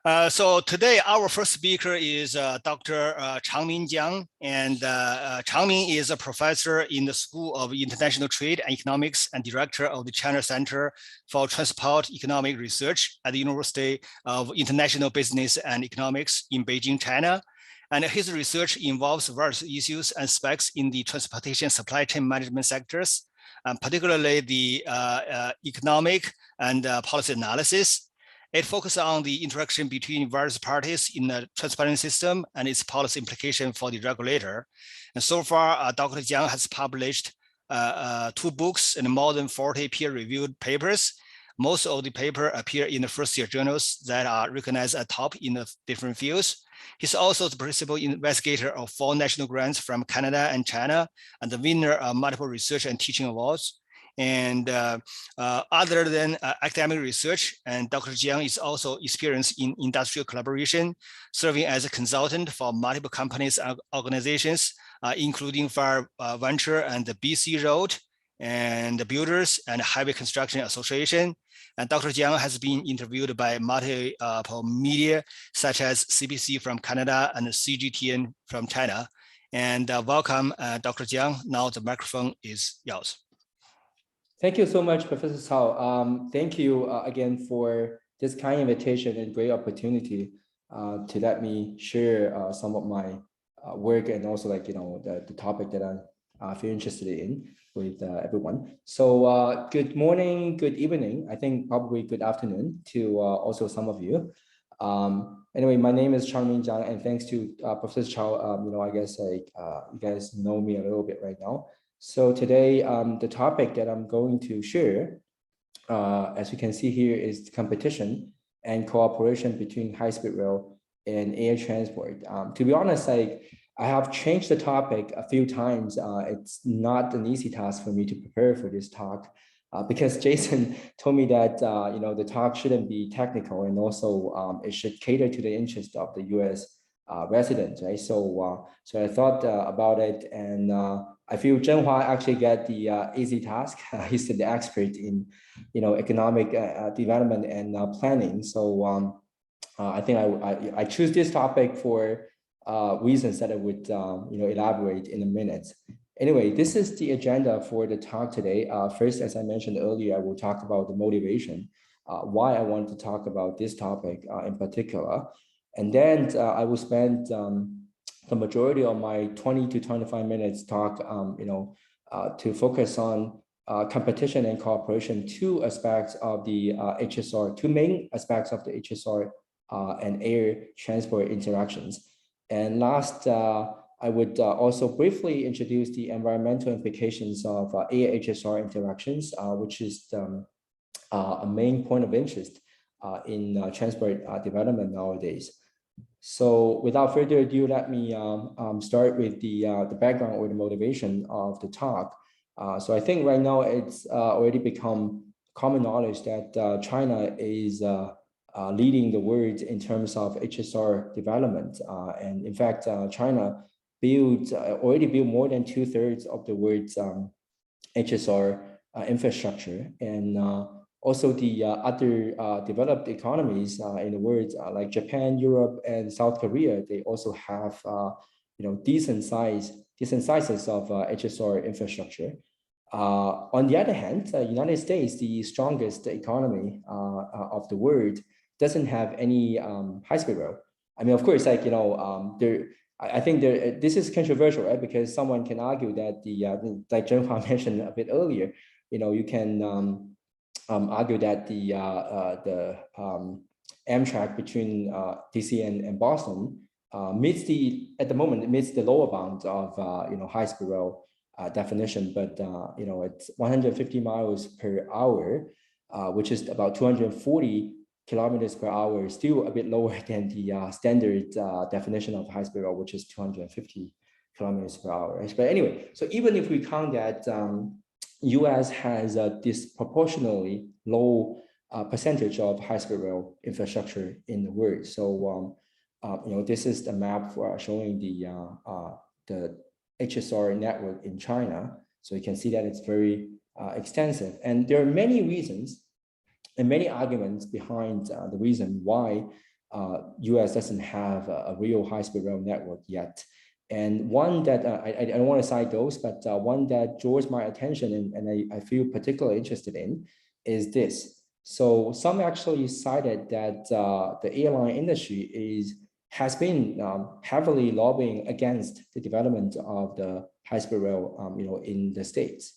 So today our first speaker is Dr. Changmin Jiang, and Changmin is a professor in the School of International Trade and Economics and director of the China Center for Transport Economic Research at the University of International Business and Economics in Beijing, China. And his research involves various issues and aspects in the transportation supply chain management sectors, particularly the economic and policy analysis. It focuses on the interaction between various parties in the transportation system and its policy implication for the regulator. And so far, Dr. Jiang has published 2 books and more than 40 peer-reviewed papers. Most of the papers appear in the first-year journals that are recognized as top in the different fields. He's also the principal investigator of 4 national grants from Canada and China, and the winner of multiple research and teaching awards. And other than academic research, and Dr. Jiang is also experienced in industrial collaboration, serving as a consultant for multiple companies and organizations, including Fire Venture and the BC Road, and the Builders and Highway Construction Association. And Dr. Jiang has been interviewed by multiple media, such as CBC from Canada and CGTN from China. And welcome, Dr. Jiang. Now the microphone is yours. Thank you so much, Professor Cao. Thank you again for this kind invitation and great opportunity to let me share some of my work and also the topic that I feel interested in with everyone. So good morning, good evening. I think probably good afternoon to also some of you. Anyway, my name is Changmin Jiang, and thanks to Professor Cao, I guess you guys know me a little bit right now. So today, the topic that I'm going to share, as you can see here, is competition and cooperation between high-speed rail and air transport. To be honest, I have changed the topic a few times. It's not an easy task for me to prepare for this talk because Jason told me that the talk shouldn't be technical, and also it should cater to the interest of the U.S. Residents, right? So I thought about it, and I feel Zhenhua actually get the easy task. He's the expert in, economic development and planning. So I think I choose this topic for reasons that I would elaborate in a minute. Anyway, this is the agenda for the talk today. First, as I mentioned earlier, I will talk about the motivation, why I want to talk about this topic in particular. And then I will spend the majority of my 20 to 25 minutes talk, to focus on competition and cooperation, 2 aspects of the HSR, 2 main aspects of the HSR and air transport interactions. And last, I would also briefly introduce the environmental implications of air HSR interactions, which is a main point of interest in transport development nowadays. So without further ado, let me start with the background or the motivation of the talk. So I think right now it's already become common knowledge that China is leading the world in terms of HSR development. And in fact, China already built more than 2/3 of the world's HSR infrastructure. And also the other developed economies in the world, like Japan, Europe, and South Korea, they also have decent sizes of HSR infrastructure. On the other hand, the United States, the strongest economy of the world, doesn't have any high-speed rail. I mean, of course, I think this is controversial, right? Because someone can argue that like Zhenhua mentioned a bit earlier, you can argue that the Amtrak between DC and Boston at the moment meets the lower bound of high-speed rail definition, but it's 150 miles per hour, which is about 240 kilometers per hour, still a bit lower than the standard definition of high-speed rail, which is 250 kilometers per hour. But anyway, so even if we count that US has a disproportionately low percentage of high-speed rail infrastructure in the world. So, this is the map for showing the HSR network in China. So you can see that it's very extensive. And there are many reasons and many arguments behind the reason why US doesn't have a real high-speed rail network yet. And one that I don't want to cite those, but one that draws my attention and I feel particularly interested in is this. So some actually cited that the airline industry has been heavily lobbying against the development of the high-speed rail, in the States.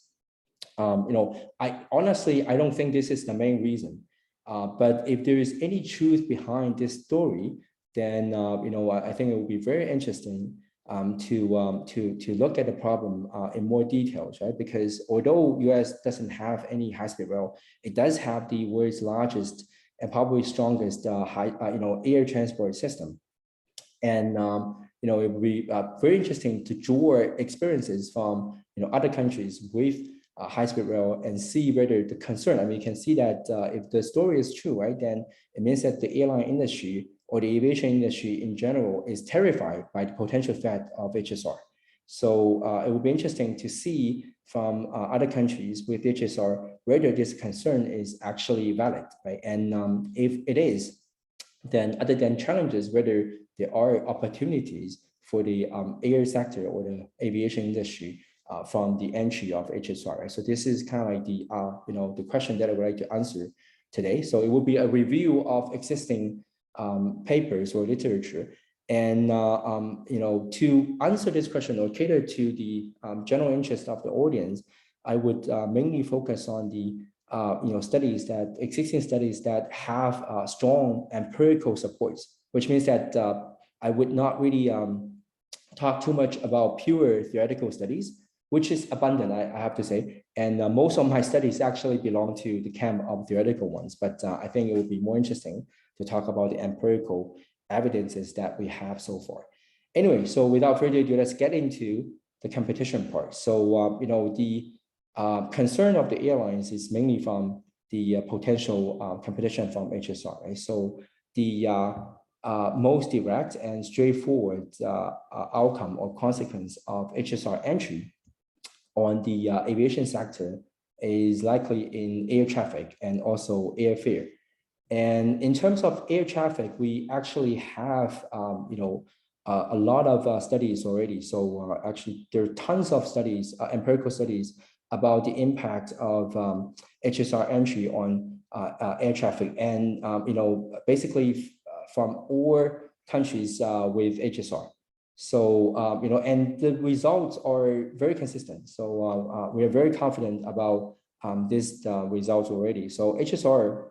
I honestly don't think this is the main reason. But if there is any truth behind this story, then I think it would be very interesting to look at the problem in more details, right? Because although US doesn't have any high-speed rail, it does have the world's largest and probably strongest air transport system. And it would be very interesting to draw experiences from other countries with high-speed rail and see whether the concern. I mean, you can see that if the story is true, right, then it means that the airline industry or the aviation industry in general is terrified by the potential threat of HSR. So it would be interesting to see from other countries with HSR whether this concern is actually valid, right? And if it is, then other than challenges, whether there are opportunities for the air sector or the aviation industry from the entry of HSR, right? So this is kind of like the question that I would like to answer today. So it will be a review of existing papers or literature. And to answer this question or cater to the general interest of the audience, I would mainly focus on the existing studies that have strong empirical supports, which means that I would not really talk too much about pure theoretical studies, which is abundant, I have to say. And most of my studies actually belong to the camp of theoretical ones, but I think it would be more interesting to talk about the empirical evidences that we have so far. Anyway, so without further ado, let's get into the competition part. So, the concern of the airlines is mainly from the potential competition from HSR, right? So the most direct and straightforward outcome or consequence of HSR entry on the aviation sector is likely in air traffic and also airfare. And in terms of air traffic, we actually have a lot of studies already. So actually, there are tons of studies, empirical studies about the impact of HSR entry on air traffic, and basically from all countries with HSR. So and the results are very consistent. So we are very confident about these results already. So HSR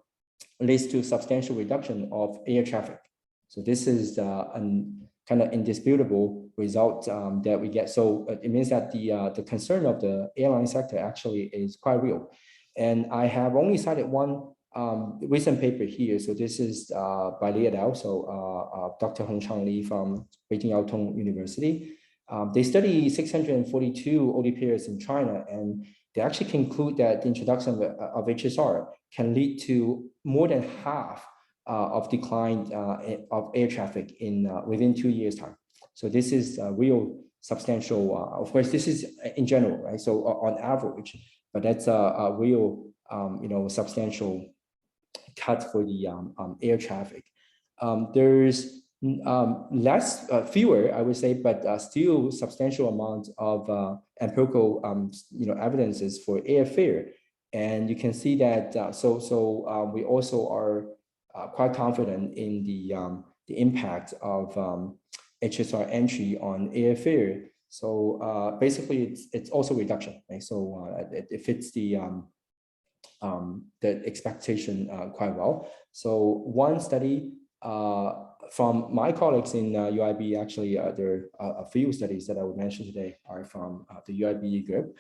leads to substantial reduction of air traffic. So this is kind of indisputable result that we get. So it means that the concern of the airline sector actually is quite real. And I have only cited one recent paper here. So this is by Li et al. So Dr. Hongchang Li from Beijing Yaotong University. They study 642 OD pairs in China, and they actually conclude that the introduction of HSR can lead to more than half of decline of air traffic in within 2 years' time. So this is a real substantial. Of course, this is in general, right? So on average, but that's a real substantial cut for the air traffic. There's fewer, I would say, but still substantial amount of empirical evidences for airfare, and you can see that. We also are quite confident in the impact of HSR entry on airfare. So basically, it's also reduction, right? So it fits the expectation quite well. So one study from my colleagues in UIB, actually, there are a few studies that I would mention today are from the UIB group,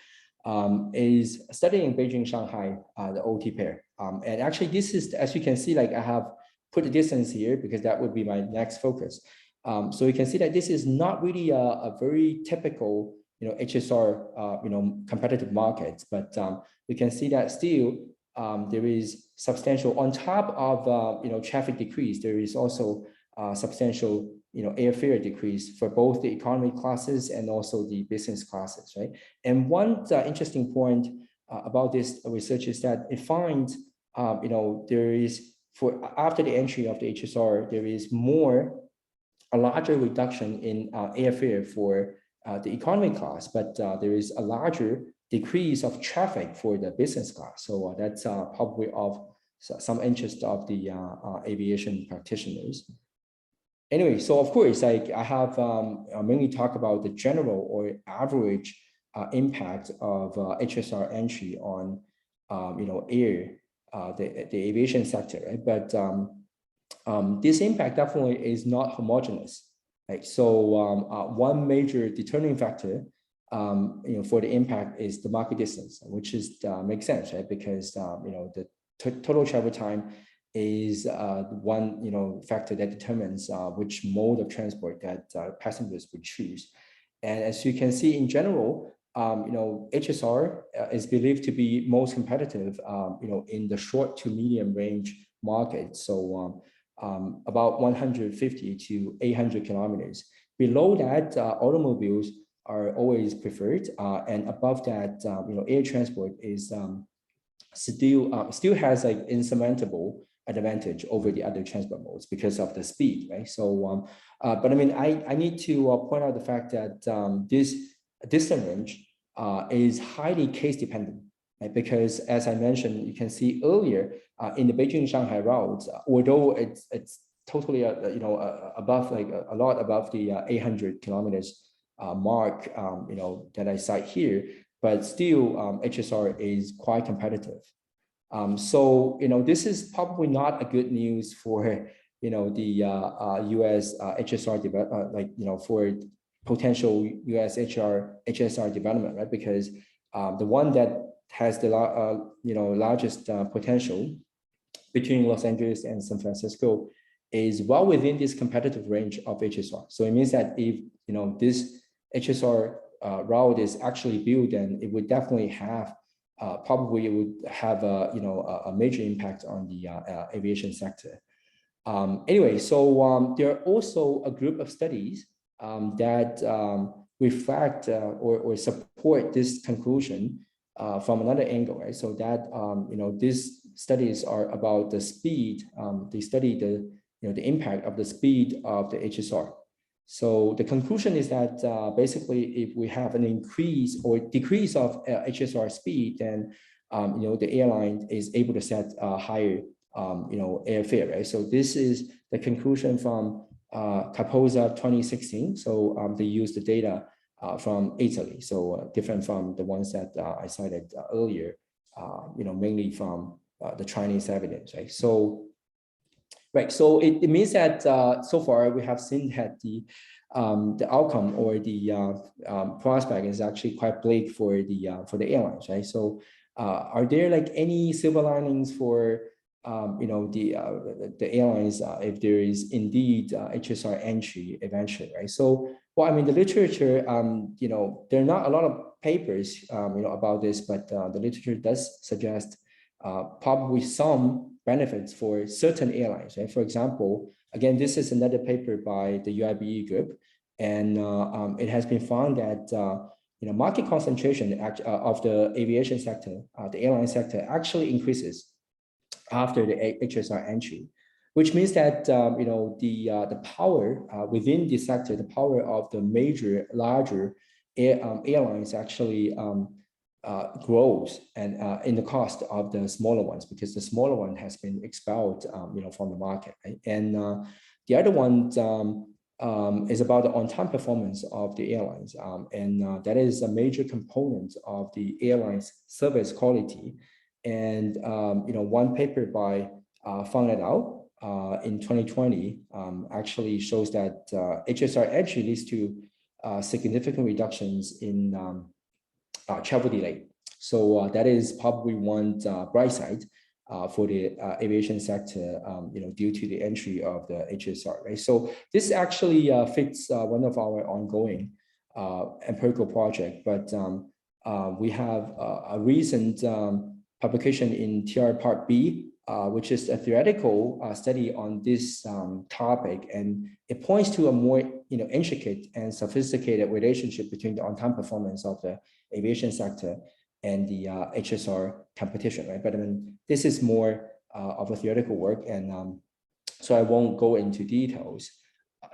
is studying Beijing, Shanghai, the OT pair. And actually, this is, as you can see, like I have put the distance here because that would be my next focus. So you can see that this is not really a very typical, HSR, competitive market, but you can see that still there is substantial, on top of traffic decrease, there is also substantial airfare decrease for both the economy classes and also the business classes, right? And one interesting point about this research is that it finds there is for after the entry of the HSR, there is a larger reduction in airfare for the economy class, but there is a larger decrease of traffic for the business class. So that's probably of some interest of the aviation practitioners. Anyway, so of course, I have mainly talked about the general or average impact of HSR entry on the aviation sector, right? But this impact definitely is not homogeneous, right? So one major determining factor for the impact is the market distance, which makes sense, right? Because the total travel time is one factor that determines which mode of transport that passengers would choose. And as you can see, in general, HSR is believed to be most competitive, in the short to medium range market. So about 150 to 800 kilometers. Below that, automobiles are always preferred, and above that, air transport is still has like insurmountable advantage over the other transport modes because of the speed, right? So, but I mean, I need to point out the fact that this distance range is highly case dependent, right? Because as I mentioned, you can see earlier in the Beijing-Shanghai routes, although it's totally above, like a lot above the 800 kilometers mark, that I cite here, but still HSR is quite competitive. So this is probably not a good news for the US HSR for potential US HSR development, right? Because the one that has the largest potential between Los Angeles and San Francisco is well within this competitive range of HSR. So it means that if this HSR route is actually built, then it would definitely have probably it would have a major impact on the aviation sector. Anyway, so there are also a group of studies that reflect or support this conclusion from another angle, right? So that these studies are about the speed. They study the impact of the speed of the HSR. So the conclusion is that basically, if we have an increase or decrease of HSR speed, then the airline is able to set a higher airfare, right? So this is the conclusion from Capozza 2016. So they used the data from Italy, so different from the ones that I cited earlier, mainly from the Chinese evidence, right? So so it means that so far we have seen that the outcome or the prospect is actually quite bleak for the airlines, right? So are there like any silver linings for the airlines if there is indeed HSR entry eventually, right? So well, I mean, the literature, there are not a lot of papers about this, but the literature does suggest probably some benefits for certain airlines, right? For example, again, this is another paper by the UIBE group, and it has been found that market concentration of the aviation sector, the airline sector, actually increases after the HSR entry, which means that the power within the sector, the power of the larger airlines actually grows and in the cost of the smaller ones, because the smaller one has been expelled from the market, right? And the other one is about the on-time performance of the airlines, and that is a major component of the airline's service quality. And one paper by found it out in 2020 actually shows that HSR actually leads to significant reductions in travel delay. So that is probably one bright side for the aviation sector, due to the entry of the HSR, right? So this actually fits one of our ongoing empirical project, but we have a recent publication in TR Part B, which is a theoretical study on this topic, and it points to a more intricate and sophisticated relationship between the on-time performance of the aviation sector and the HSR competition, right? But I mean, this is more of a theoretical work, and so I won't go into details.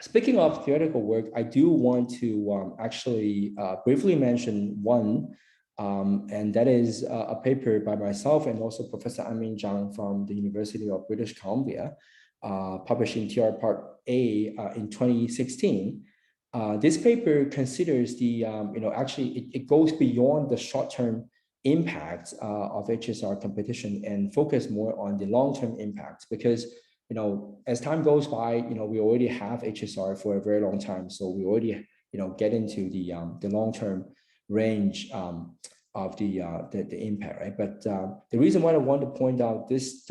Speaking of theoretical work, I do want to actually briefly mention one, and that is a paper by myself and also Professor Jiang from the University of British Columbia, published in TR Part A in 2016. This paper considers the, actually it goes beyond the short-term impacts of HSR competition and focus more on the long-term impacts, because as time goes by, we already have HSR for a very long time, so we already get into the long-term range of the impact, right? But the reason why I want to point out this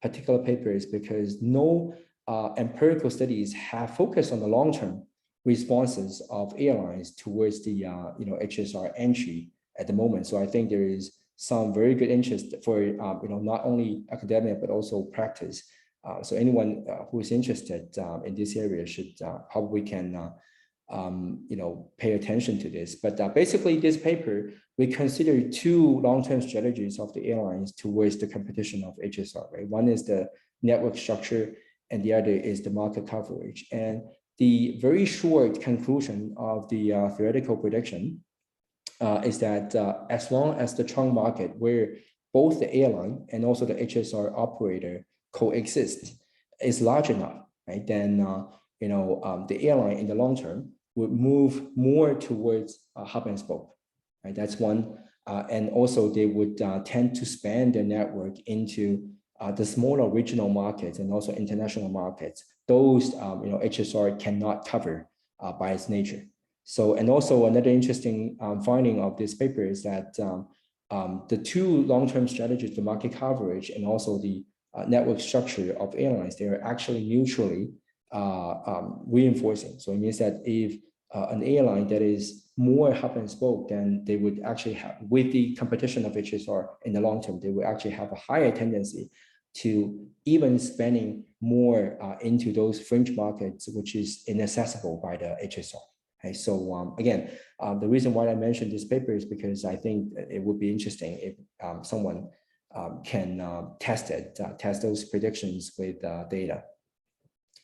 particular paper is because no empirical studies have focused on the long-term responses of airlines towards the HSR entry at the moment. So I think there is some very good interest for not only academia but also practice. So anyone who is interested in this area should probably can pay attention to this. But basically, this paper, we consider two long-term strategies of the airlines towards the competition of HSR. Right? One is the network structure, and the other is the market coverage. And the very short conclusion of the theoretical prediction is that as long as the trunk market, where both the airline and also the HSR operator coexist, is large enough, right? Then the airline in the long term would move more towards hub and spoke, right? That's one, and also they would tend to span their network into the smaller regional markets and also international markets. Those HSR cannot cover by its nature. So, and also another interesting finding of this paper is that the two long-term strategies, the market coverage and also the network structure of airlines, they are actually mutually reinforcing. So it means that if an airline that is more hub and spoke, then they would actually have, with the competition of HSR in the long term, they would actually have a higher tendency to even spending more into those fringe markets, which is inaccessible by the HSR. Okay, so again, the reason why I mentioned this paper is because I think it would be interesting if someone can test those predictions with data.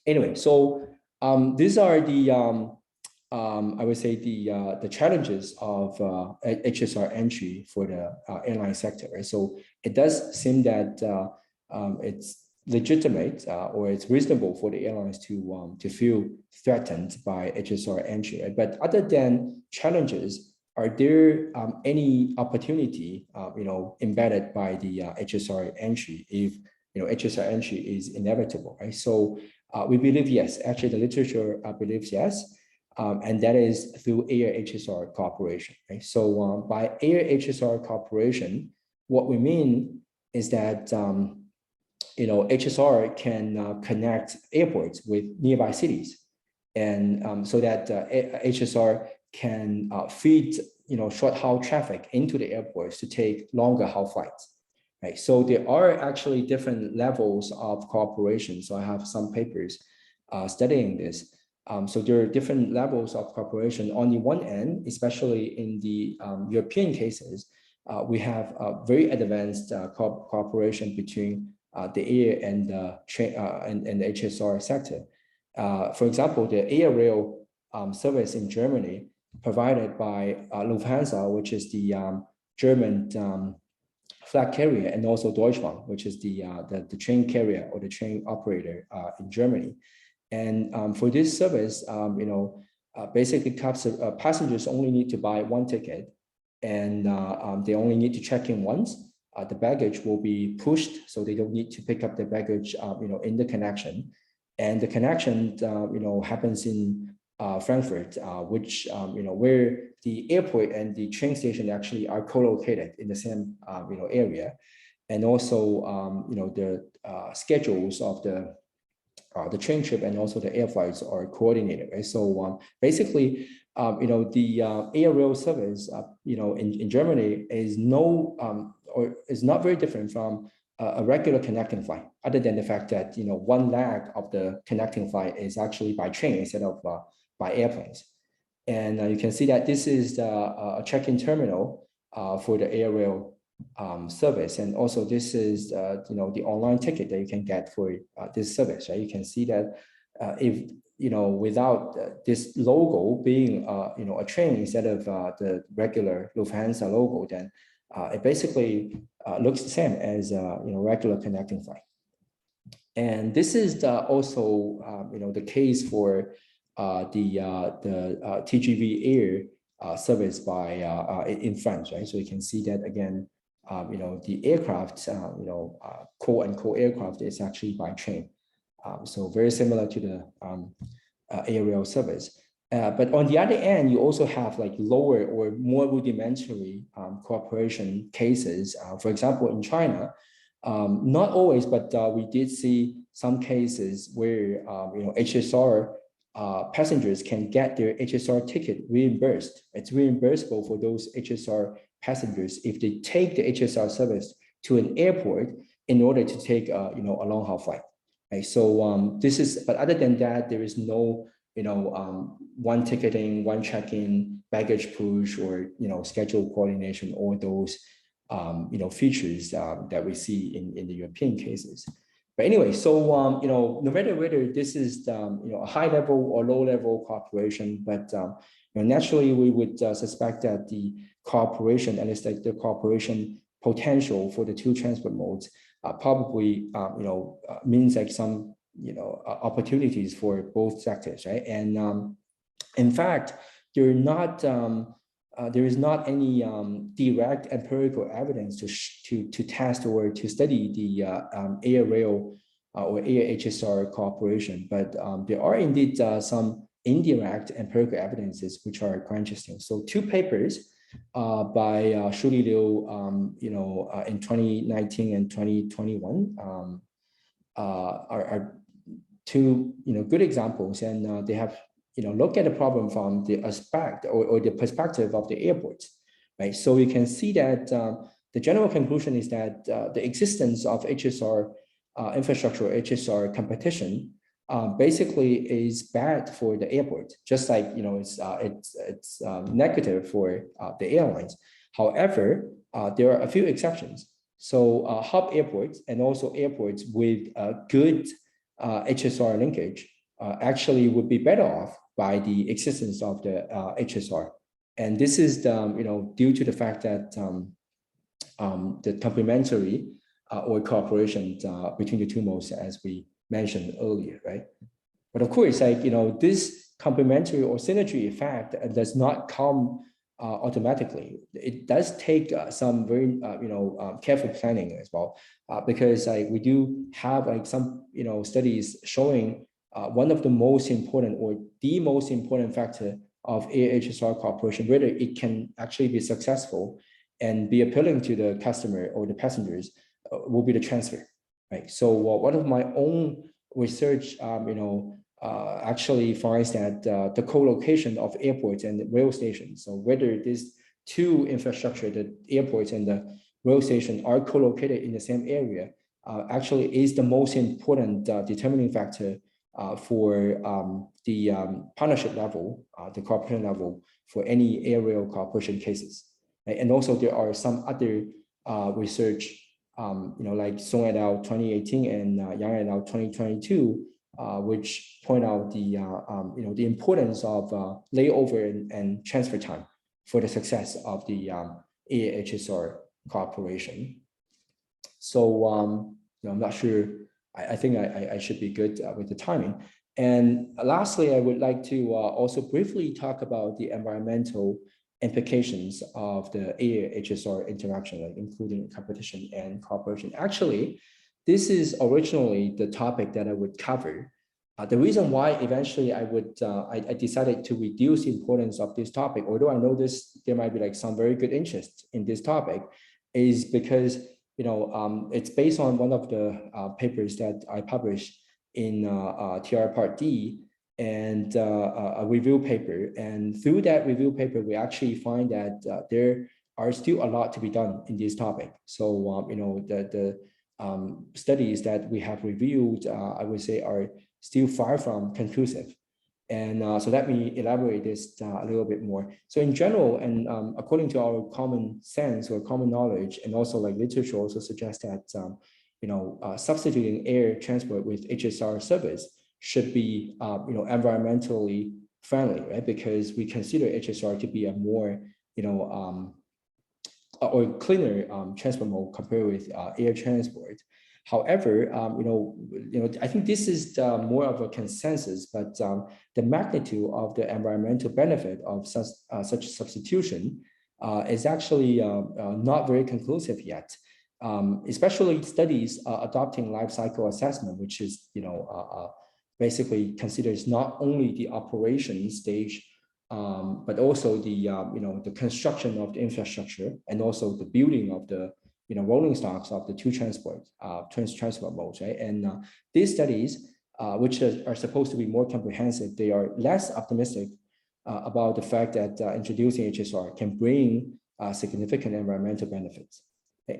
Anyway, so these are the I would say the challenges of HSR entry for the airline sector. Right? So it does seem that it's legitimate or it's reasonable for the airlines to feel threatened by HSR entry. Right? But other than challenges, are there any opportunity embedded by the HSR entry if HSR entry is inevitable? Right? So we believe yes. Actually, the literature believes yes. And that is through air HSR cooperation. Right? So by air HSR cooperation, what we mean is that HSR can connect airports with nearby cities, and so that HSR can feed short haul traffic into the airports to take longer haul flights. Right? So there are actually different levels of cooperation. So I have some papers studying this. So there are different levels of cooperation. On the one end, especially in the European cases, we have very advanced cooperation between the air and the HSR sector. For example, the air rail service in Germany provided by Lufthansa, which is the German flag carrier, and also Deutschland, which is the train carrier or the train operator in Germany. And for this service, basically passengers only need to buy one ticket, and they only need to check in once. The baggage will be pushed, so they don't need to pick up the baggage, in the connection. And the connection, happens in Frankfurt, which, where the airport and the train station actually are co-located in the same, area. And also, the schedules of the train trip and also the air flights are coordinated. Right? So basically, the air rail service, in Germany is is not very different from a regular connecting flight, other than the fact that one leg of the connecting flight is actually by train instead of by airplanes. And you can see that this is a check-in terminal for the air rail service. And also this is, the online ticket that you can get for this service, right? You can see that if, without this logo being, a train instead of the regular Lufthansa logo, then it basically looks the same as, regular connecting flight. And this is also, the case for the TGV Air service by in France, right? So you can see that again, the aircraft, quote unquote aircraft is actually by train. So very similar to the aerial service. But on the other end, you also have like lower or more rudimentary cooperation cases. For example, in China, not always, but we did see some cases where HSR passengers can get their HSR ticket reimbursed. It's reimbursable for those HSR passengers if they take the HSR service to an airport in order to take a long haul flight. Right? So this is, but other than that, there is no one ticketing, one check-in, baggage push, or schedule coordination, or those features that we see in the European cases. But anyway, so no matter whether this is a high level or low level cooperation, but naturally we would suspect that the cooperation, at least like the cooperation potential for the two transport modes, probably means like some opportunities for both sectors, right? And in fact, there is not any direct empirical evidence to test or to study the air rail or air HSR cooperation, but there are indeed some indirect empirical evidences which are quite interesting. So two papers by Shuli Liu, in 2019 and 2021 are two good examples, and they have look at the problem from the aspect or the perspective of the airports, right? So you can see that the general conclusion is that the existence of HSR infrastructure, HSR competition, basically is bad for the airport, just like it's negative for the airlines. However, there are a few exceptions. So hub airports and also airports with good HSR linkage actually would be better off by the existence of the HSR. And this is due to the fact that the complementary or cooperation between the two modes, as we mentioned earlier, right? But of course, like this complementary or synergy effect does not come automatically. It does take some very careful planning as well, because we do have some studies showing one of the most important or the most important factor of air HSR cooperation, whether it can actually be successful and be appealing to the customer or the passengers, will be the transfer, right? So one of my own research, actually finds that the co-location of airports and rail stations, so whether these two infrastructure, the airports and the rail station, are co-located in the same area, actually is the most important determining factor for the partnership level, the cooperation level for any air rail cooperation cases. Right? And also there are some other research, like Song et al. 2018 and Yang et al. 2022, which point out the importance of layover and transfer time for the success of the air HSR cooperation. So I'm not sure. I think I should be good with the timing. And lastly, I would like to also briefly talk about the environmental implications of the air HSR interaction, like including competition and cooperation. Actually, this is originally the topic that I would cover. The reason why eventually I decided to reduce the importance of this topic, although I know there might be some very good interest in this topic, is because it's based on one of the papers that I published in TR Part D, and a review paper. And through that review paper, we actually find that there are still a lot to be done in this topic. So the studies that we have reviewed, I would say, are still far from conclusive. And so let me elaborate this a little bit more. So in general, and according to our common sense or common knowledge, and also like literature also suggests that substituting air transport with HSR service should be environmentally friendly, right? Because we consider HSR to be a more or cleaner transport mode compared with air transport. However, I think this is more of a consensus, but the magnitude of the environmental benefit of such substitution is actually not very conclusive yet. Especially studies adopting life cycle assessment, which is basically considers not only the operation stage, but also the construction of the infrastructure and also the building of the rolling stocks of the two transport modes, right? And these studies, which are supposed to be more comprehensive, they are less optimistic about the fact that introducing HSR can bring significant environmental benefits.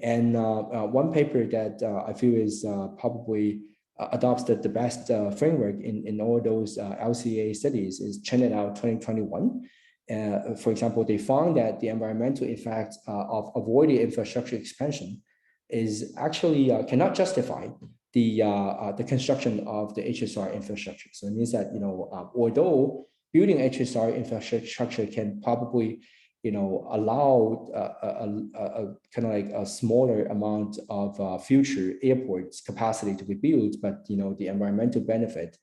And one paper that I feel is probably adopts the best framework in all those LCA studies is Chen et al. 2021. For example, they found that the environmental effects of avoiding infrastructure expansion is actually cannot justify the construction of the HSR infrastructure. So it means that although building HSR infrastructure can probably allow a kind of like a smaller amount of future airports capacity to be built, but the environmental benefit,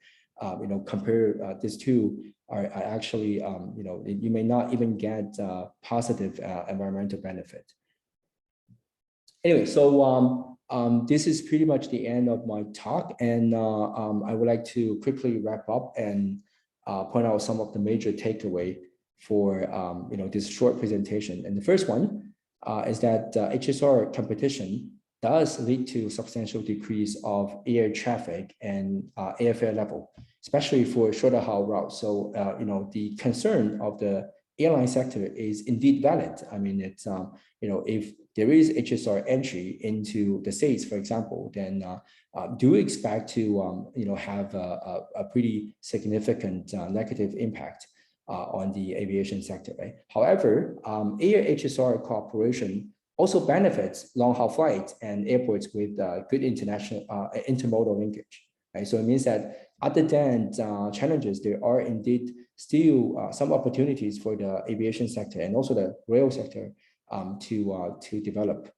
compare these two are actually you may not even get positive environmental benefit. Anyway, so this is pretty much the end of my talk, and I would like to quickly wrap up and point out some of the major takeaway for this short presentation. And the first one is that HSR competition does lead to substantial decrease of air traffic and airfare level, especially for shorter haul routes. So the concern of the airline sector is indeed valid. I mean, it's if there is HSR entry into the States, for example, then do expect to have a pretty significant negative impact on the aviation sector, right? However, air HSR cooperation also benefits long-haul flights and airports with good international intermodal linkage, right? So it means that other than challenges, there are indeed still some opportunities for the aviation sector and also the rail sector to develop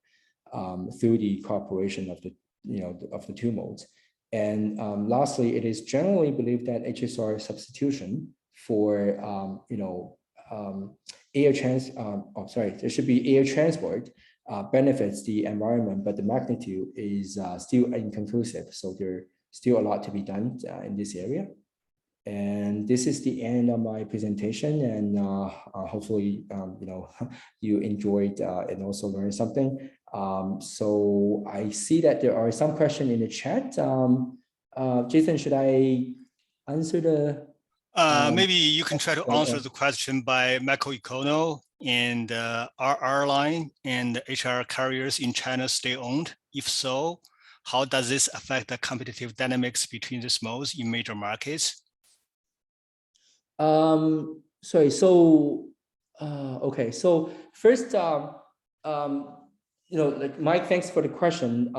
through the cooperation of the two modes. And lastly, it is generally believed that HSR substitution for air transport benefits the environment, but the magnitude is still inconclusive. So there's still a lot to be done in this area. And this is the end of my presentation, and hopefully you enjoyed and also learned something. So I see that there are some questions in the chat. Jason, should I answer the? Maybe you can try to answer the question by macroecono and are airline and HR carriers in China state-owned? If so, how does this affect the competitive dynamics between these modes in major markets? Sorry. So, okay. So first, like Mike, thanks for the question.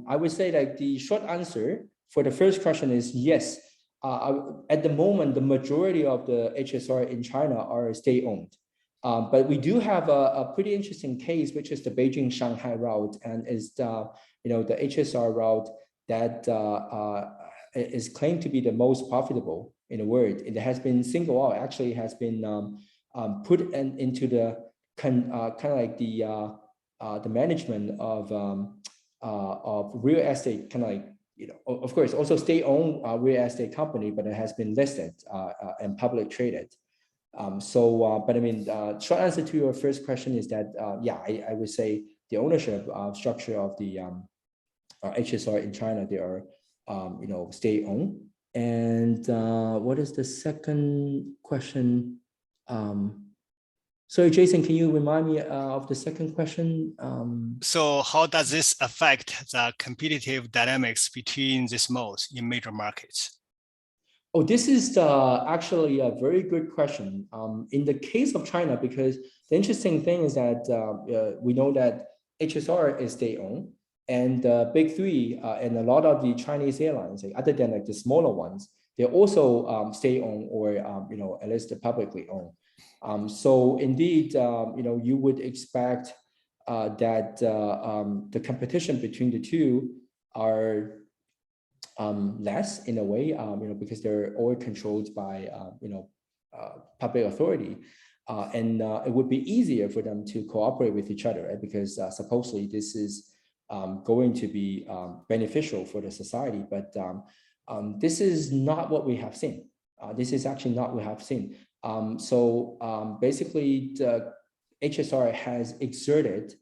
I would say that the short answer for the first question is yes. At the moment, the majority of the HSR in China are state-owned. But we do have a pretty interesting case, which is the Beijing-Shanghai route, and is the HSR route that is claimed to be the most profitable in the world. It has been singled out. Actually, has been put into the kind of like the management of real estate, kind of like of course also state-owned real estate company, but it has been listed and public traded. But I mean, short answer to your first question is that yeah, I would say the ownership structure of the HSR in China, they are state-owned. And what is the second question? Sorry, Jason, can you remind me of the second question? So how does this affect the competitive dynamics between these modes in major markets? Oh, this is actually a very good question. In the case of China, because the interesting thing is that we know that HSR is state-owned, and the big three and a lot of the Chinese airlines, like, other than like the smaller ones, they're also state-owned or at least publicly owned. So indeed, you would expect that the competition between the two are less in a way, because they're all controlled by, public authority. And it would be easier for them to cooperate with each other, right? Because supposedly this is going to be beneficial for the society. But this is not what we have seen. This is actually not what we have seen. So basically, the HSR has exerted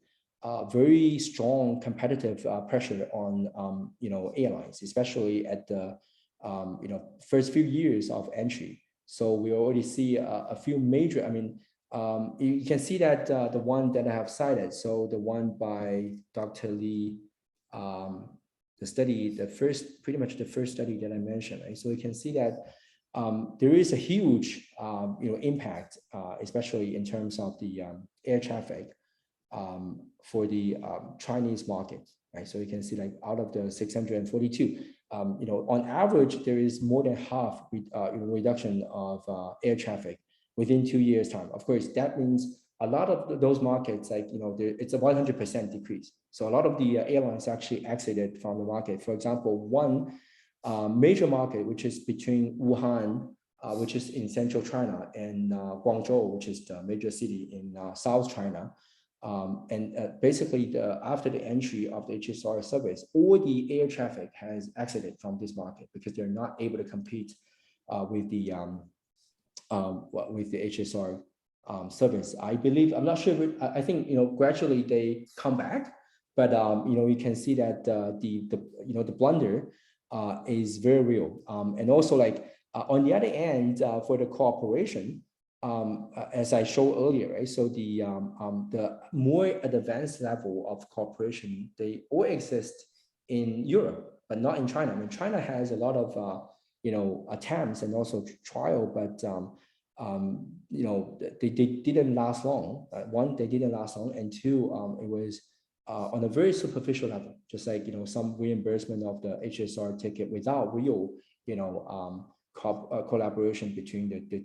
very strong competitive pressure on airlines, especially at the first few years of entry. So we already see a few major. I mean, you can see that the one that I have cited. So the one by Dr. Lee, the study, pretty much the first study that I mentioned. Right? So you can see that there is a huge impact, especially in terms of the air traffic for the Chinese market, right? So you can see, like, out of the 642, on average, there is more than half reduction of air traffic within 2 years' time. Of course, that means a lot of those markets, like, it's a 100% decrease. So a lot of the airlines actually exited from the market. For example, one major market, which is between Wuhan, which is in central China, and Guangzhou, which is the major city in South China. Basically, after the entry of the HSR service, all the air traffic has exited from this market because they're not able to compete with the HSR service. I believe, I'm not sure. I think gradually they come back, but you can see that the blunder is very real. And also, like, on the other end, for the cooperation, as I showed earlier, right? So the more advanced level of cooperation, they all exist in Europe, but not in China. I mean, China has a lot of attempts and also trial, but they didn't last long. One, they didn't last long, and two, it was on a very superficial level, just like some reimbursement of the HSR ticket without real collaboration between the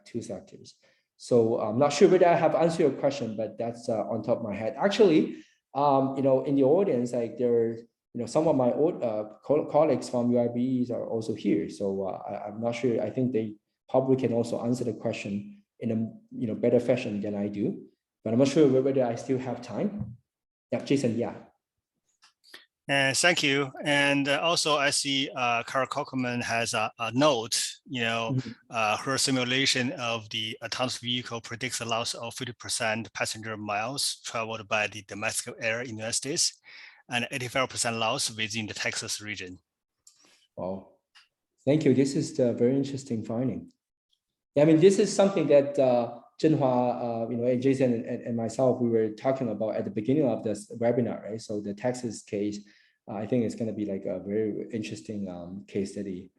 two sectors. So I'm not sure whether I have answered your question, but that's on top of my head. Actually, in the audience, like, there are some of my old colleagues from UIBs are also here. So I'm not sure. I think they probably can also answer the question in a better fashion than I do. But I'm not sure whether I still have time. Yeah, Jason. Yeah. Thank you. And also, I see Carl Kochman has a note. Her simulation of the autonomous vehicle predicts a loss of 50% passenger miles traveled by the domestic air in the United States, and 85% loss within the Texas region. Wow. Thank you. This is a very interesting finding. I mean, this is something that Zhenhua, and Jason and myself, we were talking about at the beginning of this webinar, right? So the Texas case, I think it's going to be like a very interesting case study.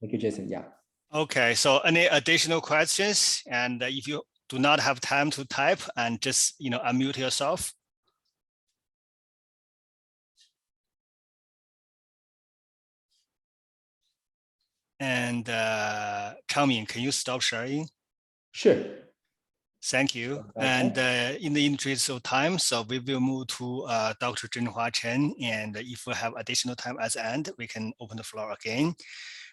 Thank you, Jason. Yeah. Okay. So any additional questions? And if you do not have time to type, and just unmute yourself. And Changmin, can you stop sharing? Sure. Thank you. And in the interest of time, so we will move to Dr. Zhenhua Chen. And if we have additional time at the end, we can open the floor again.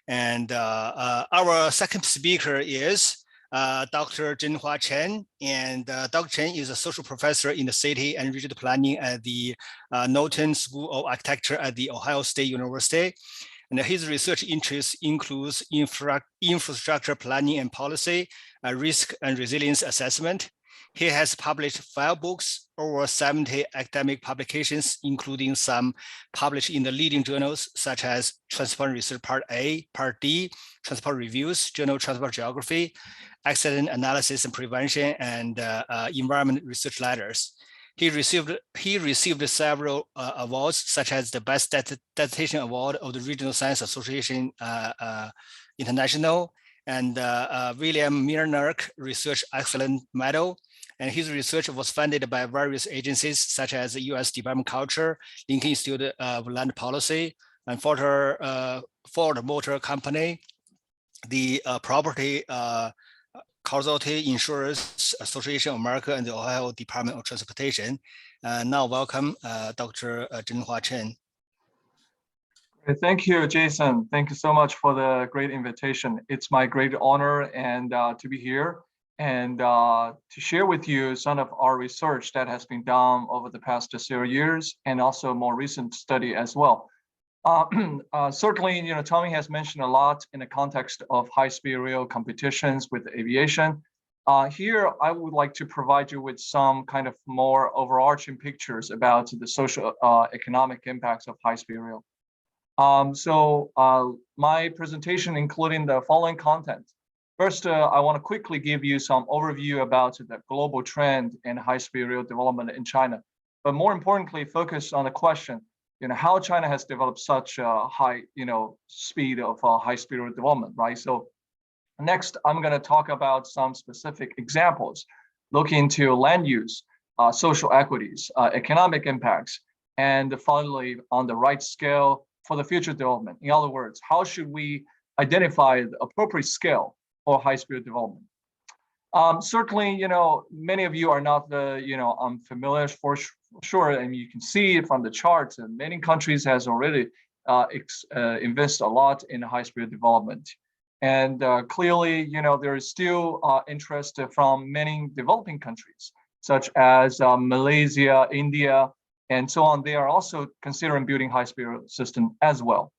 And our second speaker is Dr. Zhenhua Chen. And Dr. Chen is a social professor in the city and regional planning at the Norton School of Architecture at the Ohio State University. And his research interests includes infrastructure planning and policy, risk and resilience assessment. He has published 5 books, over 70 academic publications, including some published in the leading journals such as Transport Research Part A, Part D, Transport Reviews, Journal Transport Geography, Accident Analysis and Prevention, and Environment Research Letters. He received several awards, such as the Best Dissertation Award of the Regional Science Association International, and William Milnerk Research Excellence Medal. And his research was funded by various agencies, such as the U.S. Department of Culture, Lincoln Institute of Land Policy, and Ford Motor Company, the Property Casualty Insurance Association of America, and the Ohio Department of Transportation. Now welcome Dr. Zhenhua Chen. Thank you, Jason. Thank you so much for the great invitation. It's my great honor and to be here and to share with you some of our research that has been done over the past several years, and also more recent study as well. Certainly, Tommy has mentioned a lot in the context of high-speed rail competitions with aviation. Here, I would like to provide you with some kind of more overarching pictures about the social economic impacts of high-speed rail. My presentation including the following content. First, I want to quickly give you some overview about the global trend in high-speed rail development in China, but more importantly, focus on the question, how China has developed such a high, speed of high-speed rail development, right? So next, I'm going to talk about some specific examples, look into land use, social equities, economic impacts, and finally, on the right scale for the future development. In other words, how should we identify the appropriate scale for high-speed development? Certainly, many of you are not unfamiliar for sure, and you can see from the charts that many countries has already invested a lot in high-speed development. And clearly, there is still interest from many developing countries, such as Malaysia, India, and so on. They are also considering building high-speed system as well.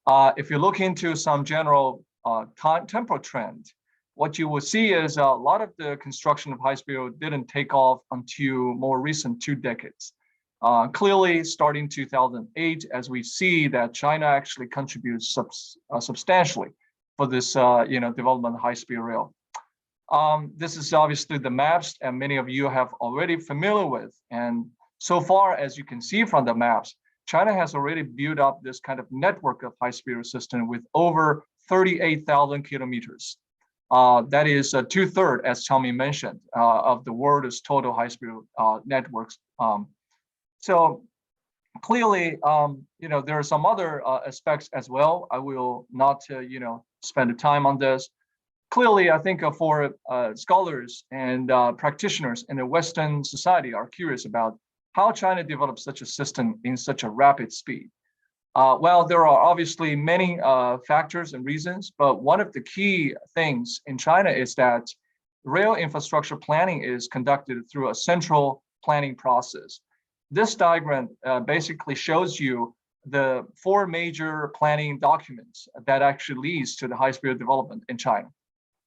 If you look into some general temporal trend, what you will see is a lot of the construction of high-speed didn't take off until more recent 2 decades. Clearly, starting 2008, as we see that China actually contributes substantially for this, development of high-speed rail. This is obviously the maps, and many of you have already familiar with. And so far, as you can see from the maps, China has already built up this kind of network of high-speed system with over 38,000 kilometers. That is 2/3, as Changmin mentioned, of the world's total high-speed networks. So clearly, there are some other aspects as well. I will not, spend the time on this. Clearly, I think for scholars and practitioners in the Western society are curious about how China developed such a system in such a rapid speed. Well, there are obviously many factors and reasons, but one of the key things in China is that rail infrastructure planning is conducted through a central planning process. This diagram basically shows you the 4 major planning documents that actually leads to the high-speed development in China.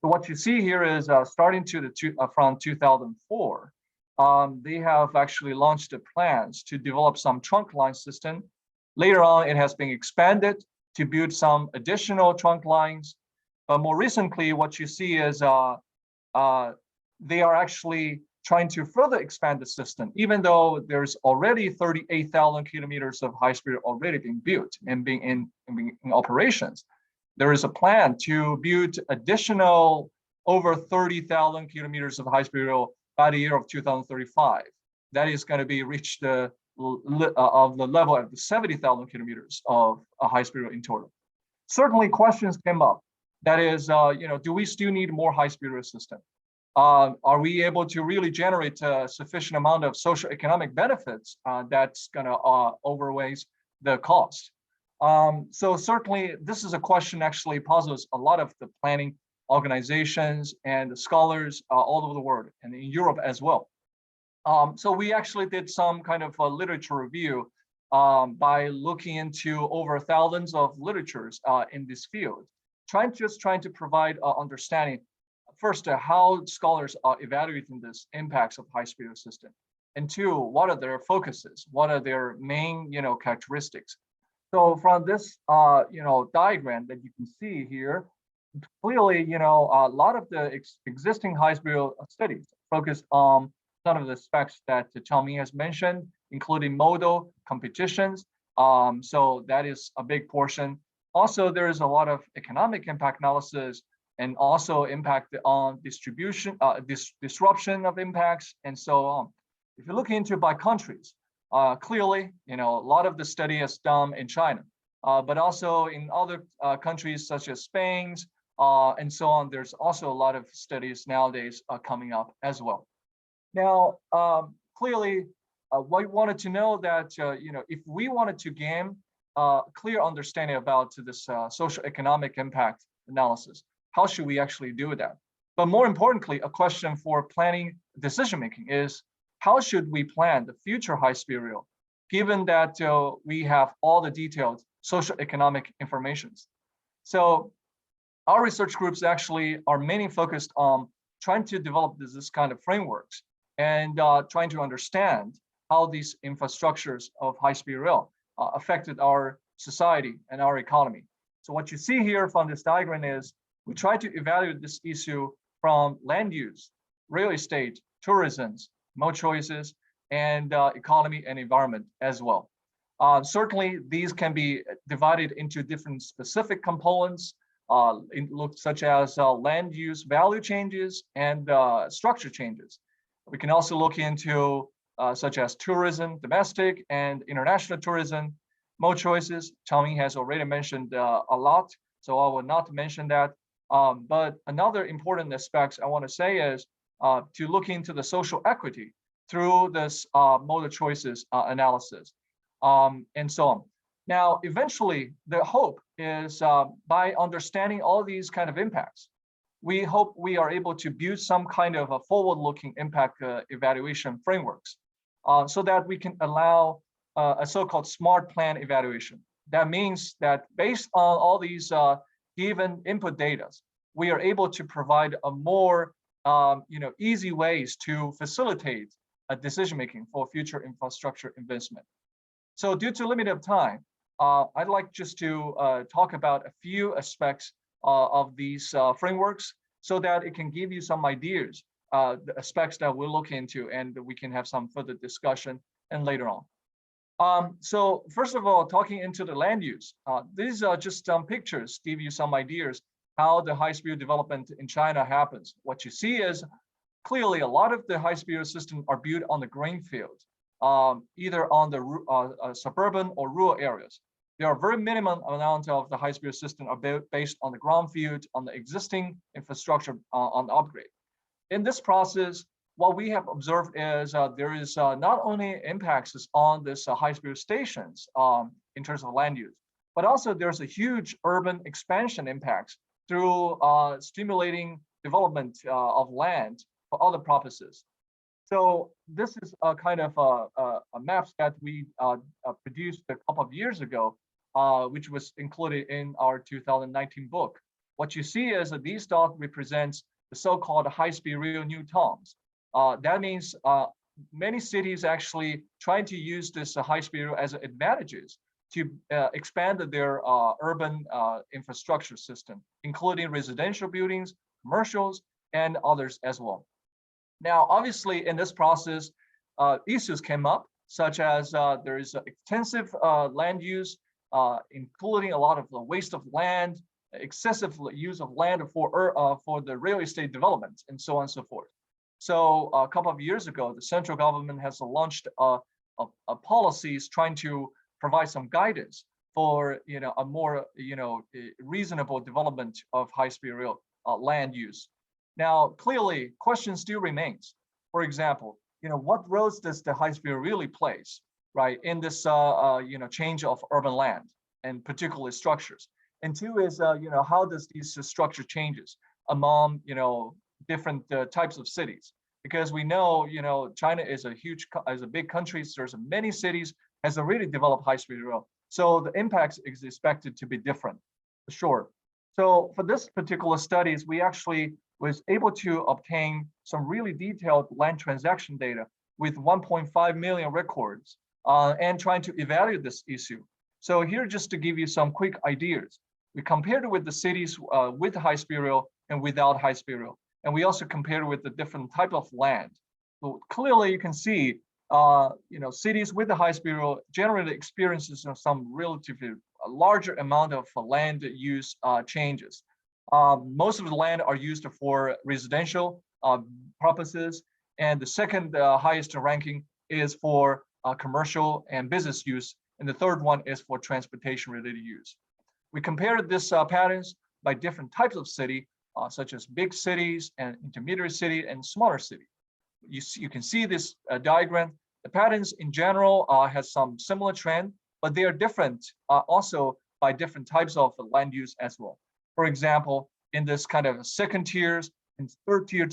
So what you see here is starting from 2004, they have actually launched the plans to develop some trunk line system. Later on, it has been expanded to build some additional trunk lines. But more recently, what you see is they are actually trying to further expand the system, even though there's already 38,000 kilometers of high speed already being built and being in operations. There is a plan to build additional over 30,000 kilometers of high speed rail by the year of 2035. That is going to be reached of the level of the 70,000 kilometers of a high speed rail in total. Certainly questions came up. That is, do we still need more high speed rail system? Are we able to really generate a sufficient amount of socioeconomic benefits that's going to outweigh the cost? So certainly this is a question actually puzzles a lot of the planning organizations and scholars all over the world and in Europe as well. So we actually did some kind of a literature review by looking into over thousands of literatures in this field, trying to provide understanding. First, how scholars are evaluating this impacts of high-speed system, and 2, what are their focuses? What are their main, characteristics? So from this, diagram that you can see here, clearly, a lot of the existing high-speed studies focused on some of the specs that Changmin has mentioned, including modal competitions. So that is a big portion. Also, there is a lot of economic impact analysis and also impact on distribution, disruption of impacts, and so on. If you look into by countries, clearly, a lot of the study is done in China, but also in other countries such as Spain, and so on. There's also a lot of studies nowadays coming up as well. Now, clearly, we wanted to know that if we wanted to gain clear understanding about this socioeconomic impact analysis, how should we actually do that? But more importantly, a question for planning decision making is, how should we plan the future high-speed rail, given that we have all the detailed socioeconomic informations? So our research groups actually are mainly focused on trying to develop this kind of frameworks and trying to understand how these infrastructures of high-speed rail affected our society and our economy. So what you see here from this diagram is we try to evaluate this issue from land use, real estate, tourism, mode choices, and economy and environment as well. Certainly, these can be divided into different specific components, such as land use value changes and structure changes. We can also look into such as tourism, domestic and international tourism, mode choices. Changmin has already mentioned a lot, so I will not mention that. But another important aspect I want to say is to look into the social equity through this mode choices analysis, and so on. Now, eventually, the hope is by understanding all these kind of impacts, we hope we are able to build some kind of a forward-looking impact evaluation frameworks so that we can allow a so-called smart plan evaluation. That means that based on all these given input data, we are able to provide a more easy ways to facilitate a decision-making for future infrastructure investment. So due to limited time, I'd like just to talk about a few aspects of these frameworks so that it can give you some ideas, the aspects that we'll look into, and we can have some further discussion and later on. So first of all, talking into the land use, these are just some pictures, give you some ideas how the high-speed development in China happens. What you see is clearly a lot of the high-speed systems are built on the greenfield, either on the suburban or rural areas. There are very minimum amount of the high-speed system are based on the ground field, on the existing infrastructure on the upgrade. In this process, what we have observed is there is not only impacts on this high-speed stations in terms of land use, but also there's a huge urban expansion impacts through stimulating development of land for other purposes. So this is a kind of a map that we produced a couple of years ago, which was included in our 2019 book. What you see is that these dots represents the so-called high-speed rail new towns. That means many cities actually trying to use this high-speed rail as advantages to expand their urban infrastructure system, including residential buildings, commercials, and others as well. Now, obviously, in this process, issues came up, such as there is extensive land use, including a lot of the waste of land, excessive use of land for the real estate development, and so on and so forth. So a couple of years ago, the central government has launched policies trying to provide some guidance for a more reasonable development of high-speed rail land use. Now, clearly, question still remains. For example, what roles does the high-speed rail really plays, right, in this change of urban land and particularly structures? And two is how does these structure changes among different types of cities? Because we know China is a big country. There's many cities has a really developed high-speed rail, so the impact is expected to be different, for sure. So for this particular studies, we actually was able to obtain some really detailed land transaction data with 1.5 million records and trying to evaluate this issue. So here, just to give you some quick ideas, we compared it with the cities with high-speed rail and without high-speed rail. And we also compared with the different type of land. So clearly you can see, cities with the high-speed rail generally experiences some relatively larger amount of land use changes. Most of the land are used for residential purposes, and the second highest ranking is for commercial and business use, and the third one is for transportation-related use. We compared this patterns by different types of city, such as big cities and intermediate city and smaller city. You can see this diagram. The patterns in general has some similar trend, but they are different also by different types of land use as well. For example, in this kind of second tiers and third tier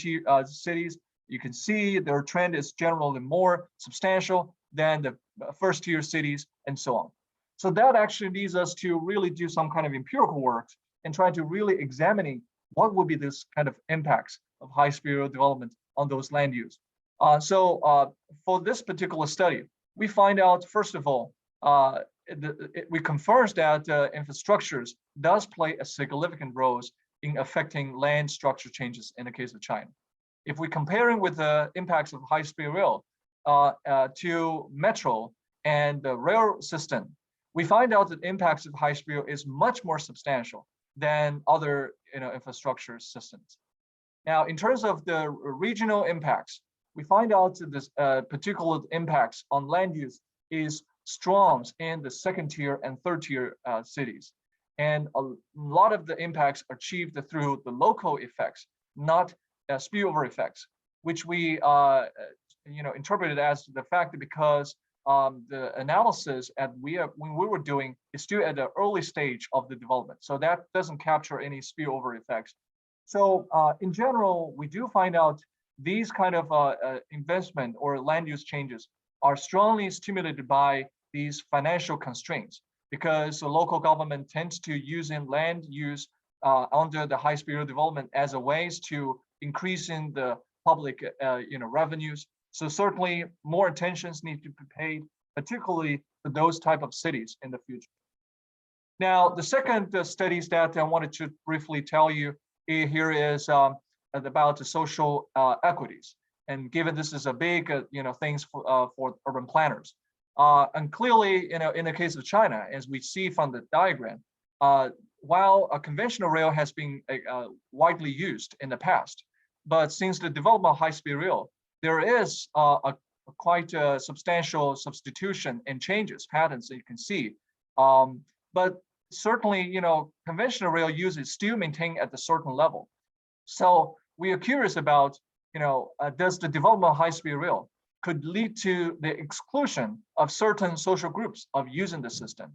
cities, you can see their trend is generally more substantial than the first tier cities and so on. So that actually leads us to really do some kind of empirical work and try to really examining what would be this kind of impacts of high-speed rail development on those land use. So for this particular study, we find out, first of all, we confirms that infrastructures does play a significant role in affecting land structure changes in the case of China. If we comparing with the impacts of high-speed rail to metro and the rail system, we find out that impacts of high-speed rail is much more substantial than other infrastructure systems. Now, in terms of the regional impacts, we find out that this particular impacts on land use is strong in the second tier and third tier cities. And a lot of the impacts are achieved through the local effects, not spillover effects, which we interpreted as the fact that because the analysis when we were doing is still at the early stage of the development. So that doesn't capture any spillover effects. So in general, we do find out these kind of investment or land use changes are strongly stimulated by these financial constraints, because the local government tends to using land use under the high-speed rail development as a ways to increasing the public revenues. So certainly more attentions need to be paid, particularly for those type of cities in the future. Now, the second studies that I wanted to briefly tell you here is about the social equities. And given this is a big things for urban planners. And clearly, in the case of China, as we see from the diagram, while a conventional rail has been widely used in the past, but since the development of high-speed rail, there is a quite substantial substitution and changes patterns that you can see. But certainly, conventional rail use is still maintained at a certain level. So we are curious about, does the development of high-speed rail could lead to the exclusion of certain social groups of using the system?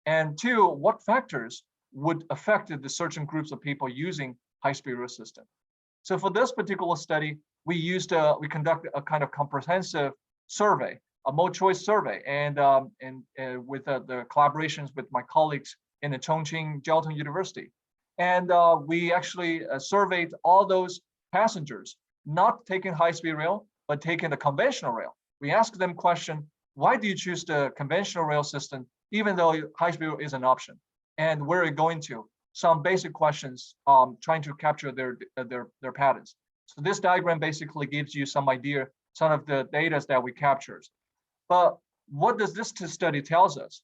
And two, what factors would affect the certain groups of people using high-speed rail system? So for this particular study, we conducted a kind of comprehensive survey, a mode choice survey, and with the collaborations with my colleagues in the Chongqing Jiao University. And we actually surveyed all those passengers, not taking high-speed rail, but taking the conventional rail. We asked them question, why do you choose the conventional rail system, even though high-speed rail is an option? And where are you going to? Some basic questions, trying to capture their patterns. So this diagram basically gives you some idea, some of the data that we captured. But what does this study tells us?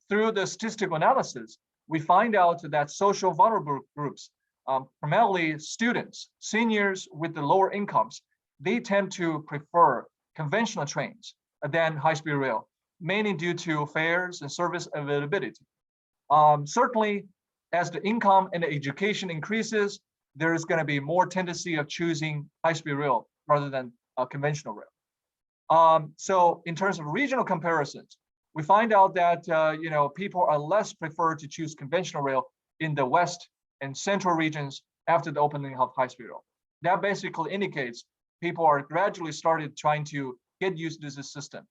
Through the statistical analysis, we find out that social vulnerable groups, primarily students, seniors with the lower incomes, they tend to prefer conventional trains than high-speed rail, mainly due to fares and service availability. Certainly, as the income and the education increases, there is going to be more tendency of choosing high-speed rail rather than conventional rail. So in terms of regional comparisons, we find out that people are less preferred to choose conventional rail in the west and central regions after the opening of high-speed rail. That basically indicates people are gradually started trying to get used to this system.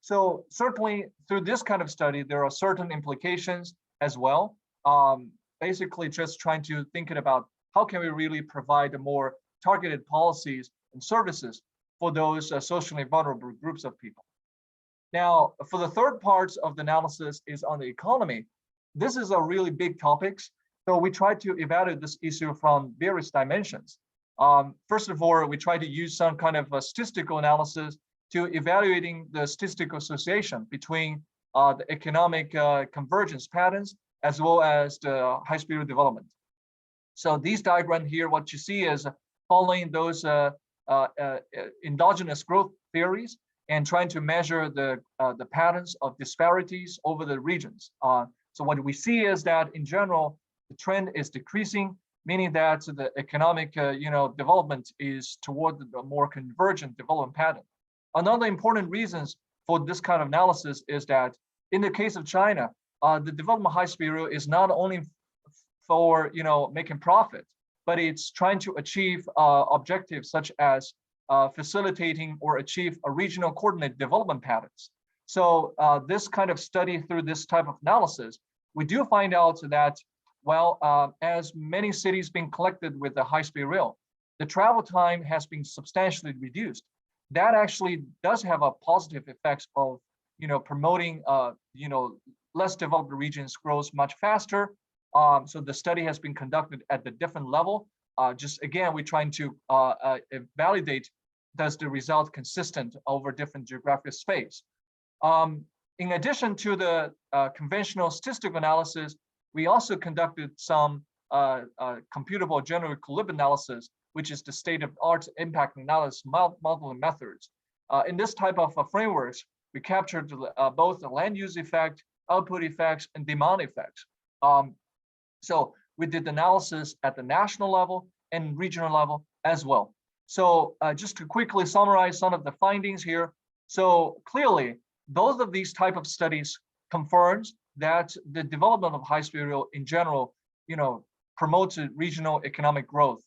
So certainly through this kind of study, there are certain implications as well. Basically just trying to think about how can we really provide more targeted policies and services for those socially vulnerable groups of people. Now, for the third part of the analysis is on the economy. This is a really big topic. So we try to evaluate this issue from various dimensions. First of all, we try to use some kind of a statistical analysis to evaluating the statistical association between the economic convergence patterns as well as the high-speed development. So these diagrams here, what you see is following those endogenous growth theories and trying to measure the patterns of disparities over the regions. So what we see is that in general, the trend is decreasing, meaning that the economic development is toward the more convergent development pattern. Another important reasons for this kind of analysis is that in the case of China, the development high-speed rail is not only for making profit, but it's trying to achieve objectives such as facilitating or achieve a regional coordinate development patterns. So this kind of study through this type of analysis, we do find out that, well, as many cities being collected with the high-speed rail, the travel time has been substantially reduced. That actually does have a positive effect of, promoting, less developed regions grows much faster. So the study has been conducted at the different level. Just again, we're trying to validate, does the result consistent over different geographic space. In addition to the conventional statistical analysis, we also conducted some computable general equilibrium analysis, which is the state-of-the-art impact analysis modeling methods. In this type of frameworks, we captured both the land use effect, output effects, and demand effects. So we did analysis at the national level and regional level as well. So just to quickly summarize some of the findings here. So clearly, both of these type of studies confirms that the development of high-speed rail in general, promotes regional economic growth.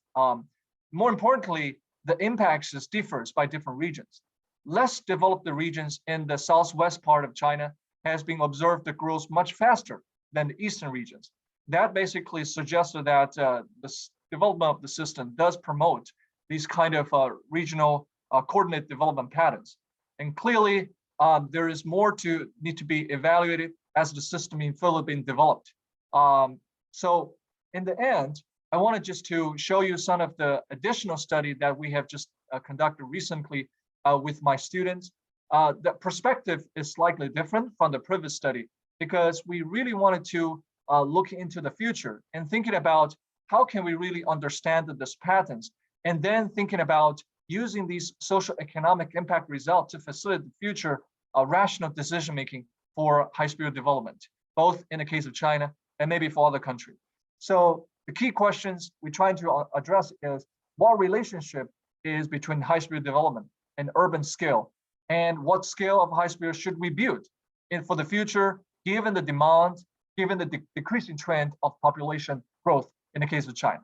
More importantly, the impacts differs by different regions. Less developed regions in the southwest part of China has been observed to grow much faster than the eastern regions. That basically suggests that the development of the system does promote these kind of regional coordinate development patterns. And clearly, there is more to need to be evaluated as the system in further being developed. So in the end, I wanted just to show you some of the additional study that we have just conducted recently with my students. The perspective is slightly different from the previous study because we really wanted to look into the future and thinking about how can we really understand these patterns, and then thinking about using these social economic impact results to facilitate the future rational decision-making for high-speed development, both in the case of China and maybe for other countries. So the key questions we're trying to address is what relationship is between high-speed development and urban scale, and what scale of high-speed should we build for the future, given the demand, given the decreasing trend of population growth in the case of China.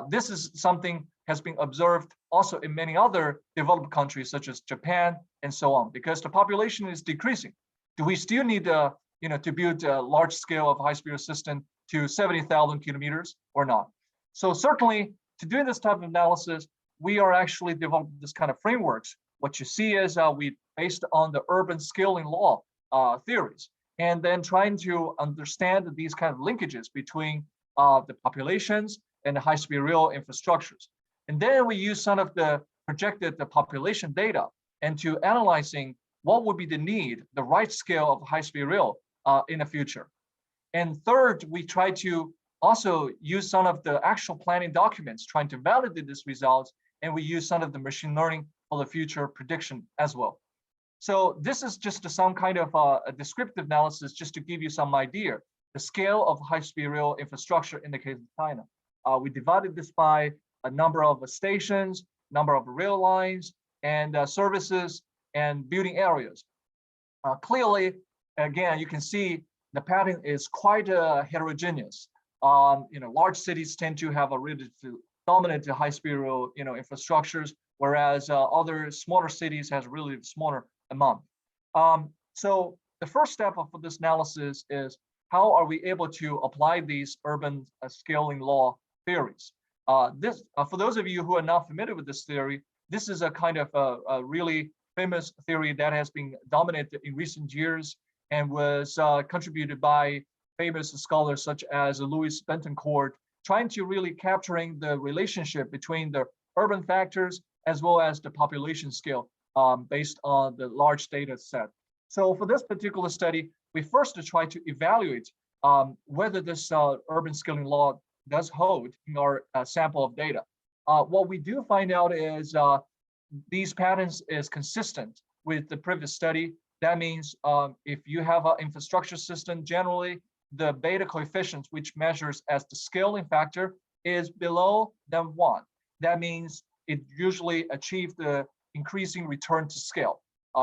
This is something has been observed also in many other developed countries such as Japan and so on, because the population is decreasing. Do we still need to build a large scale of high-speed system to 70,000 kilometers or not? So certainly to do this type of analysis, we are actually developing this kind of frameworks. What you see is we based on the urban scaling law theories, and then trying to understand these kind of linkages between the populations and the high-speed rail infrastructures. And then we use some of the projected population data and to analyzing what would be the need, the right scale of high-speed rail in the future. And third, we try to also use some of the actual planning documents, trying to validate these results, and we use some of the machine learning for the future prediction as well. So this is just some kind of a descriptive analysis just to give you some idea, the scale of high-speed rail infrastructure in the case of China. We divided this by a number of stations, number of rail lines, and services and building areas. Clearly, again, you can see the pattern is quite heterogeneous. Large cities tend to have a really dominant high-speed rail, infrastructures, whereas other smaller cities has really smaller amount. So the first step of this analysis is how are we able to apply these urban scaling law theories? For those of you who are not familiar with this theory, this is a kind of a really famous theory that has been dominated in recent years and was contributed by famous scholars such as Louis Bentoncourt, trying to really capturing the relationship between the urban factors as well as the population scale based on the large data set. So for this particular study, we first try to evaluate whether this urban scaling law does hold in our sample of data. What we do find out is these patterns is consistent with the previous study. That means if you have an infrastructure system, generally the beta coefficient, which measures as the scaling factor, is below than 1. That means it usually achieves the increasing return to scale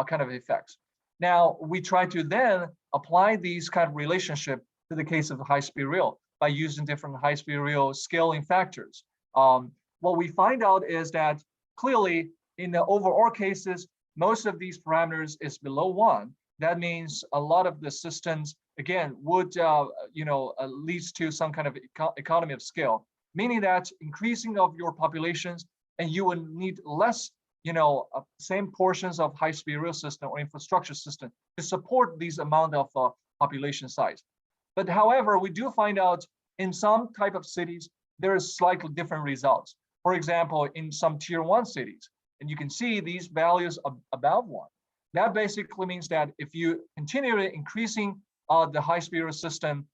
kind of effects. Now, we try to then apply these kind of relationship to the case of high-speed rail by using different high-speed rail scaling factors. What we find out is that clearly in the overall cases, most of these parameters is below 1. That means a lot of the systems, again, would leads to some kind of economy of scale, meaning that increasing of your populations and you will need less, same portions of high-speed rail system or infrastructure system to support these amount of population size. But however, we do find out in some type of cities, there is slightly different results. For example, in some tier 1 cities, and you can see these values above 1. That basically means that if you continue increasing the high-speed rail system,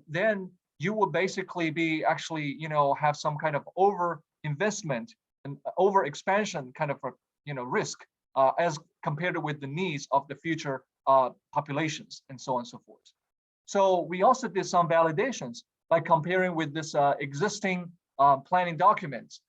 then you will basically be actually, have some kind of over investment and over expansion kind of, risk as compared with the needs of the future populations and so on and so forth. So we also did some validations by comparing with this existing planning documents.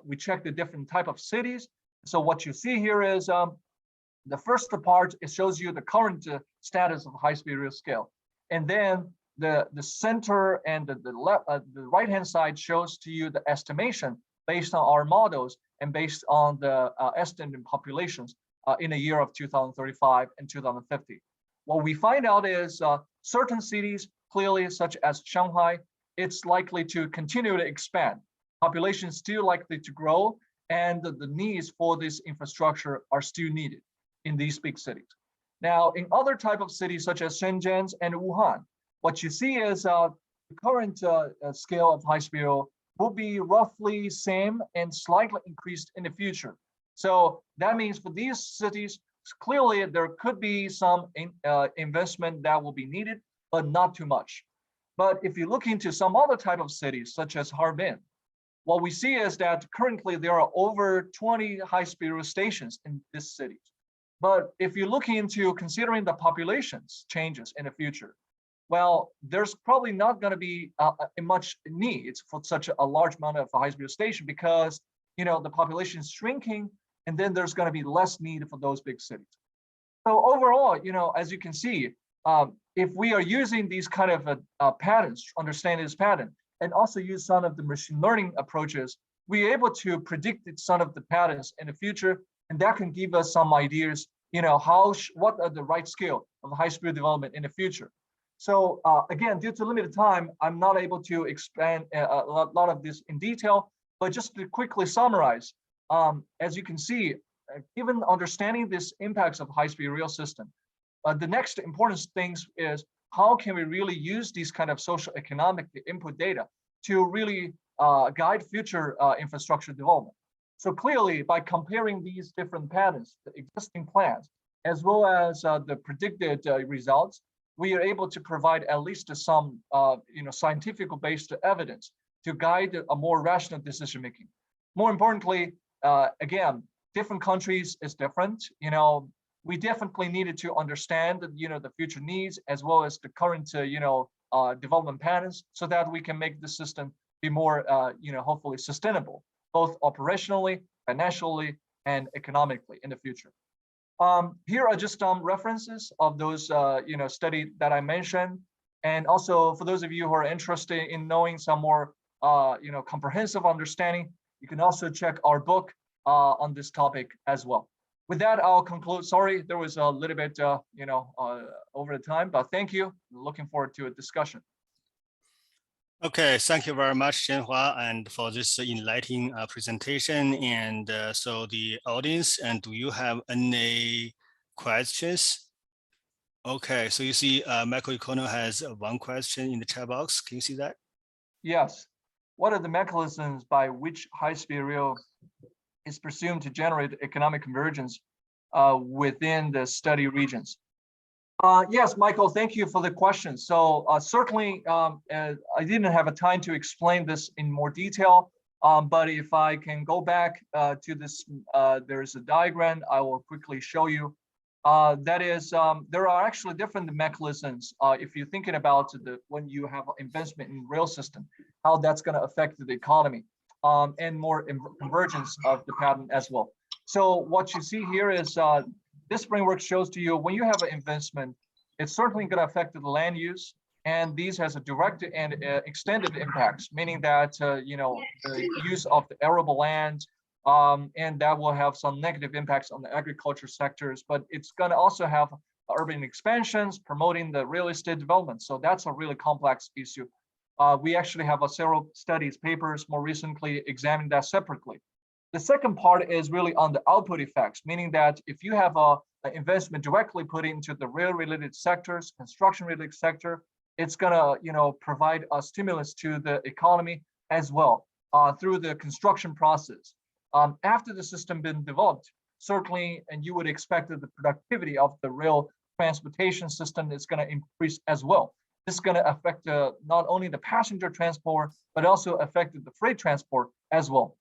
We checked the different type of cities. So what you see here is the first part, it shows you the current status of high-speed rail scale. And then the center and the right-hand side shows to you the estimation based on our models and based on the estimated populations in the year of 2035 and 2050. What we find out is certain cities, clearly such as Shanghai, it's likely to continue to expand. Population is still likely to grow, and the needs for this infrastructure are still needed in these big cities. Now, in other type of cities such as Shenzhen and Wuhan, what you see is the current scale of high-speed rail will be roughly same and slightly increased in the future. So that means for these cities, clearly there could be some investment that will be needed, but not too much. But if you look into some other type of cities, such as Harbin, what we see is that currently there are over 20 high-speed rail stations in this city. But if you look into considering the populations changes in the future, well, there's probably not going to be much need for such a large amount of high-speed rail station because the population is shrinking, and then there's going to be less need for those big cities. So overall, as you can see, if we are using these kind of patterns, understand this pattern, and also use some of the machine learning approaches, we're able to predict some of the patterns in the future, and that can give us some ideas, what are the right scale of high-speed development in the future. So again, due to limited time, I'm not able to expand a lot of this in detail, but just to quickly summarize, as you can see, given understanding this impacts of high-speed rail system, the next important things is how can we really use these kind of socioeconomic input data to really guide future infrastructure development. So clearly, by comparing these different patterns, the existing plans, as well as the predicted results, we are able to provide at least some scientific-based evidence to guide a more rational decision making. More importantly, again, different countries is different. We definitely needed to understand the future needs as well as the current development patterns so that we can make the system be more hopefully sustainable, both operationally, financially, and economically in the future. Here are just some references of those study that I mentioned, and also for those of you who are interested in knowing some more comprehensive understanding, you can also check our book on this topic as well. With that, I'll conclude. Sorry, there was a little bit over the time, but thank you. Looking forward to a discussion. Okay, thank you very much, Zhenhua, and for this enlightening presentation. And so the audience, and do you have any questions? Okay, so you see Michael Econo has one question in the chat box. Can you see that? Yes. what are the mechanisms by which high-speed rail is presumed to generate economic convergence within the study regions? Yes, Michael, thank you for the question. So certainly, I didn't have a time to explain this in more detail, but if I can go back to this, there's a diagram I will quickly show you. That is, there are actually different mechanisms. If you're thinking about when you have investment in rail system, how that's going to affect the economy, and more convergence of the pattern as well. So what you see here is this framework shows to you when you have an investment, it's certainly going to affect the land use, and these has a direct and extended impacts, meaning that you know, the use of the arable land, and that will have some negative impacts on the agriculture sectors, but it's going to also have urban expansions promoting the real estate development. So that's a really complex issue. We actually have several studies, papers more recently examining that separately. The second part is really on the output effects, meaning that if you have an investment directly put into the rail-related sectors, construction-related sector, it's gonna, you know, provide a stimulus to the economy as well through the construction process. After the system been developed, certainly, and you would expect that the productivity of the rail transportation system is going to increase as well. This is going to affect not only the passenger transport, but also affect the freight transport as well.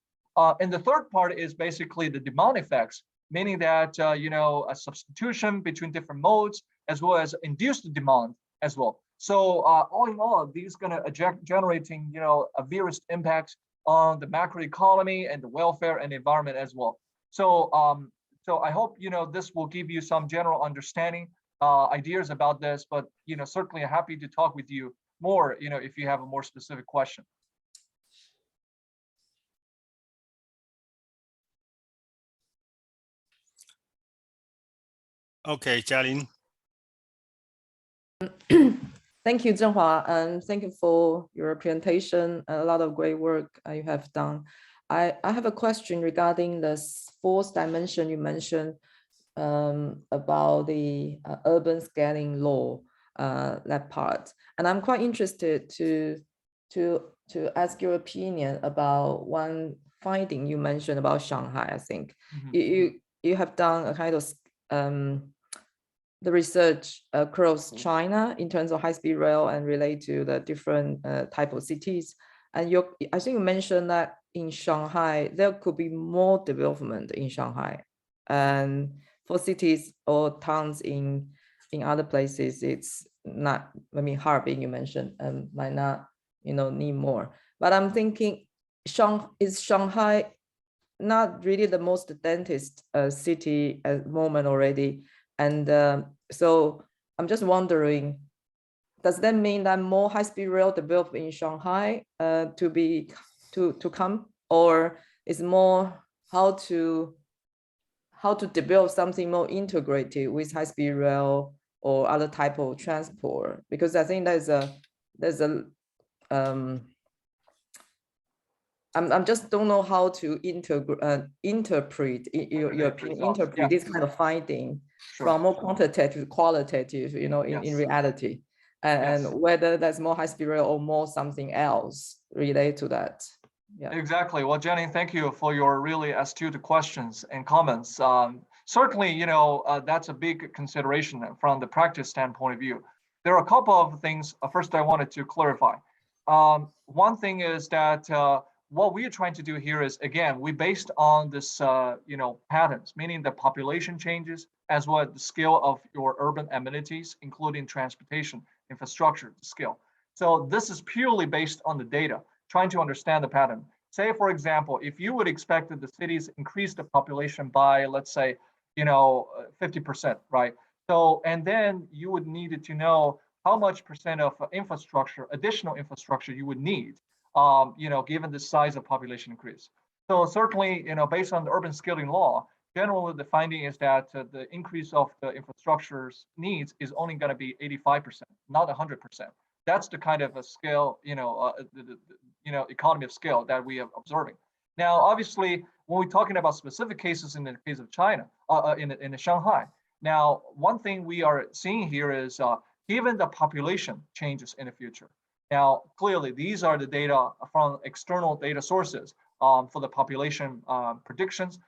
And the third part is basically the demand effects, meaning that you know, a substitution between different modes, as well as induced demand as well. So all in all, these going to generating, you know, a various impacts on the macroeconomy and the welfare and environment as well. So so I hope, you know, this will give you some general understanding, ideas about this, but you know, certainly happy to talk with you more, you know, if you have a more specific question. Okay, Jialin. Thank you, Zhenhua, and thank you for your presentation. A lot of great work you have done. I have a question regarding the fourth dimension you mentioned about the urban scaling law, that part. And I'm quite interested to ask your opinion about one finding you mentioned about Shanghai. I think you have done a kind of the research across China in terms of high-speed rail and relate to the different type of cities. And I think you mentioned that in Shanghai, there could be more development in Shanghai. And for cities or towns in other places, it's not, I mean, Harbin you mentioned, might not, you know, need more. But I'm thinking, is Shanghai not really the most densest city at the moment already? And so I'm just wondering, does that mean that more high-speed rail developed in Shanghai to come, or is more how to develop something more integrated with high-speed rail or other type of transport? Because I think I'm just don't know how to interpret your opinion, interpret this kind of finding from more quantitative to qualitative, you know, in reality, and whether that's more high-speed rail or more something else related to that. Yeah, exactly. Well, Jenny, thank you for your really astute questions and comments. Certainly, you know, that's a big consideration from the practice standpoint of view. There are a couple of things. First, I wanted to clarify. One thing is that what we are trying to do here is, again, we based on this, you know, patterns, meaning the population changes, as well as the scale of your urban amenities, including transportation, infrastructure scale. So this is purely based on the data, trying to understand the pattern. Say, for example, if you would expect that the cities increase the population by, let's say, you know, 50%, right? So, and then you would need to know how much percent of infrastructure, additional infrastructure you would need, you know, given the size of population increase. So certainly, you know, based on the urban scaling law, generally the finding is that the increase of the infrastructure's needs is only going to be 85%, not 100%. That's the kind of a scale, you know, economy of scale that we are observing. Now, obviously, when we're talking about specific cases in the case of China, in Shanghai, now one thing we are seeing here is given the population changes in the future, Now, clearly, these are the data from external data sources for the population predictions.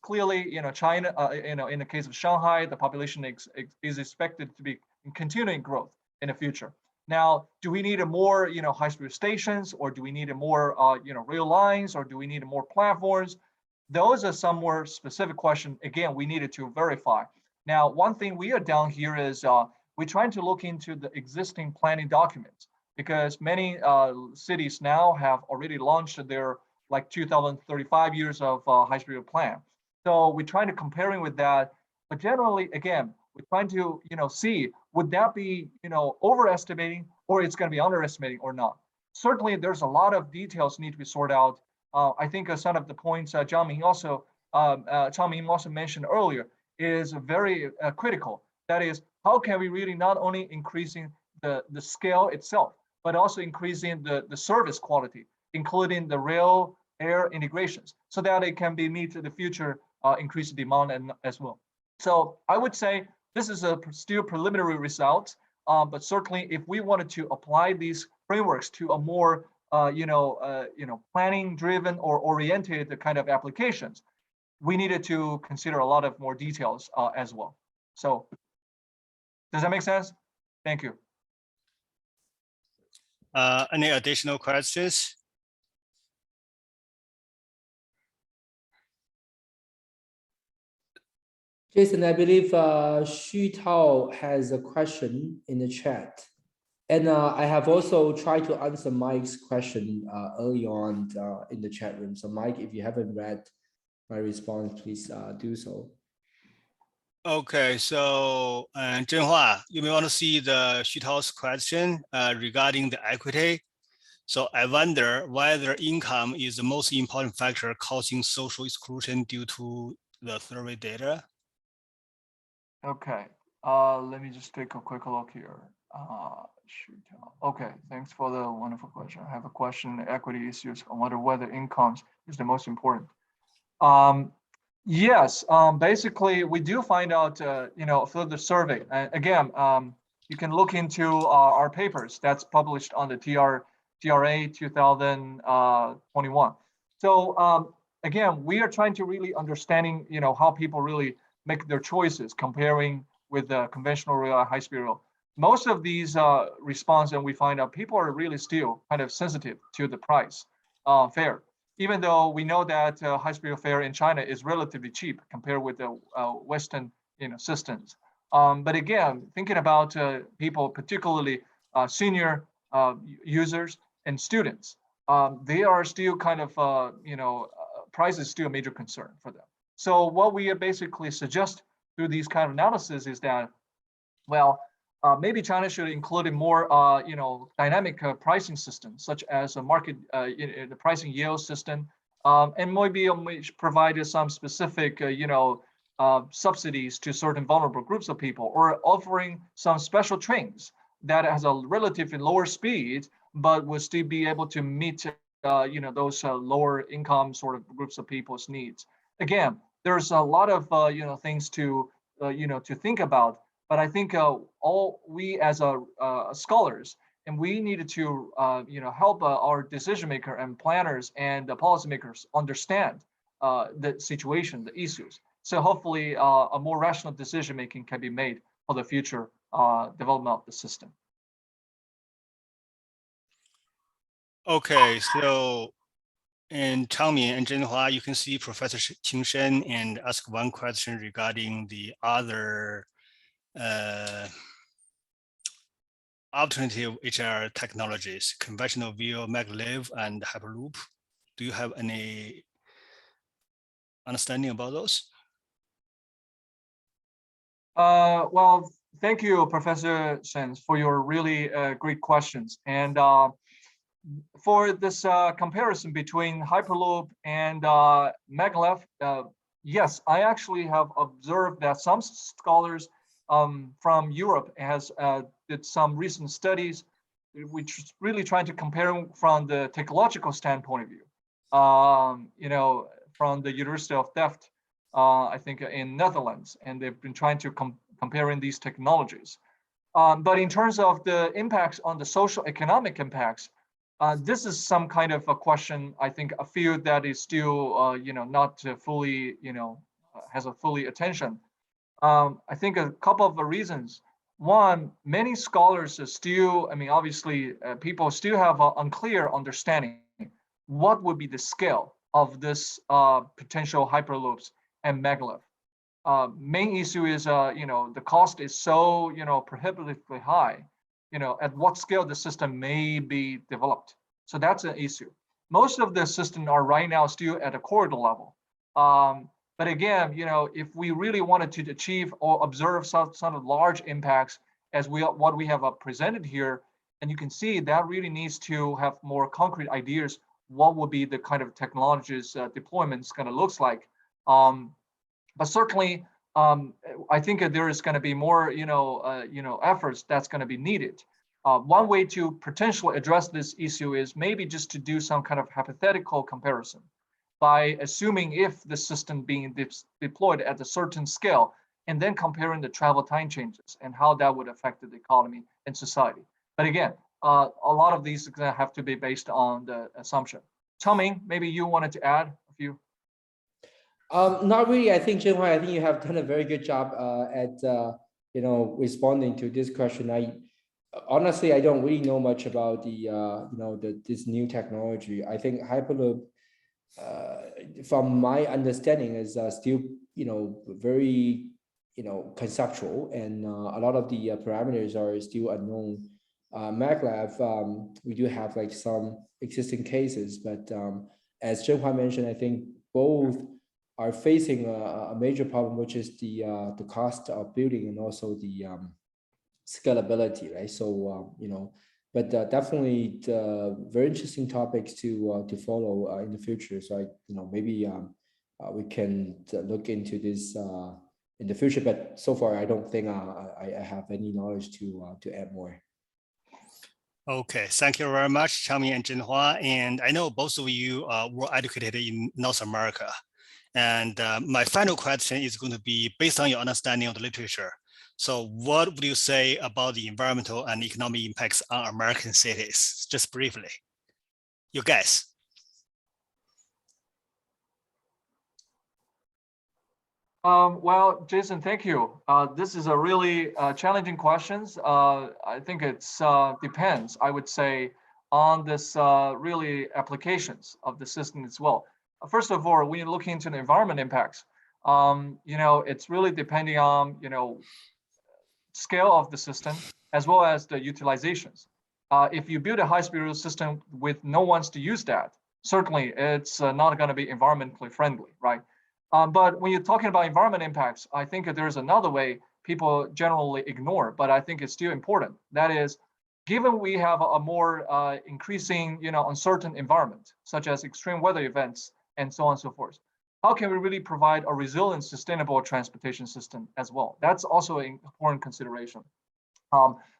Clearly, China, in the case of Shanghai, the population is expected to be in continuing growth in the future. Now, do we need a more, high-speed stations, or do we need a more, rail lines, or do we need more platforms? Those are some more specific questions. Again, we needed to verify. Now, one thing we are down here is we're trying to look into the existing planning documents, because many cities now have already launched their 2035 years of high-speed rail plan. So we're trying to comparing with that, but generally, again, we're trying to see, would that be overestimating, or it's going to be underestimating or not. Certainly, there's a lot of details need to be sorted out. I think some of the points Changmin also mentioned earlier is very critical. That is, how can we really not only increasing the scale itself, but also increasing the service quality, including the rail air integrations, so that it can be meet the future increased demand as well. So I would say this is a still preliminary result, but certainly if we wanted to apply these frameworks to a more planning driven or oriented kind of applications, we needed to consider a lot of more details as well. So does that make sense? Thank you. Any additional questions? Jason, I believe Xu Tao has a question in the chat. And I have also tried to answer Mike's question early on in the chat room. So Mike, if you haven't read my response, please do so. Okay, so Zhenhua, you may want to see the Xu Tao's question regarding the equity. So I wonder whether income is the most important factor causing social exclusion due to the survey data. Okay, let me just take a quick look here. Okay, thanks for the wonderful question. I have a question. Equity issues. I wonder whether incomes is the most important. Yes, basically we do find out, through the survey. Again, you can look into our papers that's published on the TRA 2021. So again, we are trying to really understanding, how people really make their choices comparing with the conventional rail, high-speed rail. Most of these response, and we find out people are really still kind of sensitive to the price fare, even though we know that high-speed fare in China is relatively cheap compared with the Western systems. But again, thinking about people, particularly senior users and students, they are still kind of, price is still a major concern for them. So what we basically suggest through these kind of analysis is that, well, maybe China should include more, dynamic pricing systems, such as a market, the pricing yield system, and maybe provide some specific, subsidies to certain vulnerable groups of people, or offering some special trains that has a relatively lower speed, but will still be able to meet, those lower income sort of groups of people's needs. Again, there's a lot of, things to, to think about. But I think all we as scholars, and we needed to help our decision maker and planners and the policymakers understand the situation, the issues. So hopefully a more rational decision making can be made for the future development of the system. Okay, so in Changmin and Zhenhua, you can see Professor Shen and ask one question regarding the other alternative HSR technologies, conventional view, maglev, and hyperloop. Do you have any understanding about those? Well, thank you, Professor Chen, for your really great questions. And for this comparison between hyperloop and maglev, yes, I actually have observed that some scholars from Europe has did some recent studies, which is really trying to compare from the technological standpoint of view. From the University of Delft, I think in Netherlands, and they've been trying to comparing these technologies. But in terms of the impacts on the social economic impacts, this is some kind of a question, I think, a field that is still, not fully, has a fully attention. I think a couple of reasons. One, many scholars are still, obviously, people still have an unclear understanding what would be the scale of this potential hyperloops and maglev. Main issue is, the cost is so, prohibitively high, at what scale the system may be developed. So that's an issue. Most of the systems are right now still at a corridor level. But again, if we really wanted to achieve or observe some of large impacts as what we have presented here, and you can see that really needs to have more concrete ideas, what would be the kind of technologies deployments kind of looks like. But certainly, I think there is going to be more, efforts that's going to be needed. One way to potentially address this issue is maybe just to do some kind of hypothetical comparison by assuming if the system being deployed at a certain scale, and then comparing the travel time changes and how that would affect the economy and society. But again, a lot of these are going to have to be based on the assumption. Changmin, maybe you wanted to add a few. Not really. I think, Zhenhua, I think you have done a very good job at responding to this question. Honestly, I don't really know much about this new technology. I think Hyperloop, from my understanding, is still very conceptual, and a lot of the parameters are still unknown. maglev, we do have like some existing cases, but as Zhenhua mentioned, I think both are facing a major problem, which is the cost of building and also the scalability, right? So but definitely very interesting topics to follow in the future. So maybe we can look into this in the future. But so far, I don't think I have any knowledge to add more. Okay, thank you very much, Changmin and Zhenhua. And I know both of you were educated in North America. And my final question is going to be based on your understanding of the literature. So what would you say about the environmental and economic impacts on American cities? Just briefly, you guys. Well, Jason, thank you. This is a really challenging question. I think it's depends, I would say, on this really applications of the system as well. First of all, when you look into the environment impacts, it's really depending on, scale of the system as well as the utilizations. If you build a high-speed rail system with no ones to use that, certainly it's not going to be environmentally friendly, right? But when you're talking about environment impacts, I think there's another way people generally ignore, but I think it's still important. That is, given we have a more increasing, uncertain environment, such as extreme weather events and so on and so forth, how can we really provide a resilient, sustainable transportation system as well? That's also an important consideration.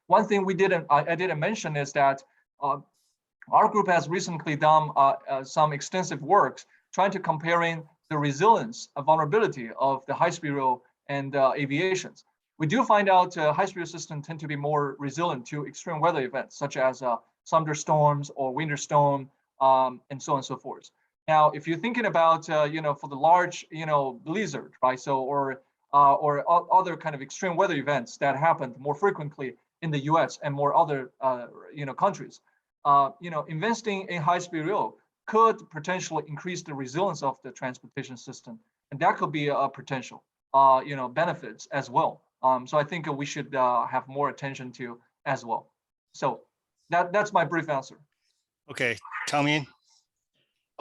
One thing I didn't mention is that our group has recently done some extensive work trying to comparing the resilience and vulnerability of the high-speed rail and aviations. We do find out high-speed rail systems tend to be more resilient to extreme weather events, such as thunderstorms or winter storm, and so on and so forth. Now, if you're thinking about, for the large, blizzard, right? So, or other kind of extreme weather events that happened more frequently in the U.S. and more other, countries, investing in high-speed rail could potentially increase the resilience of the transportation system, and that could be a potential, benefits as well. So I think we should have more attention to as well. So that's my brief answer. Okay, Changmin.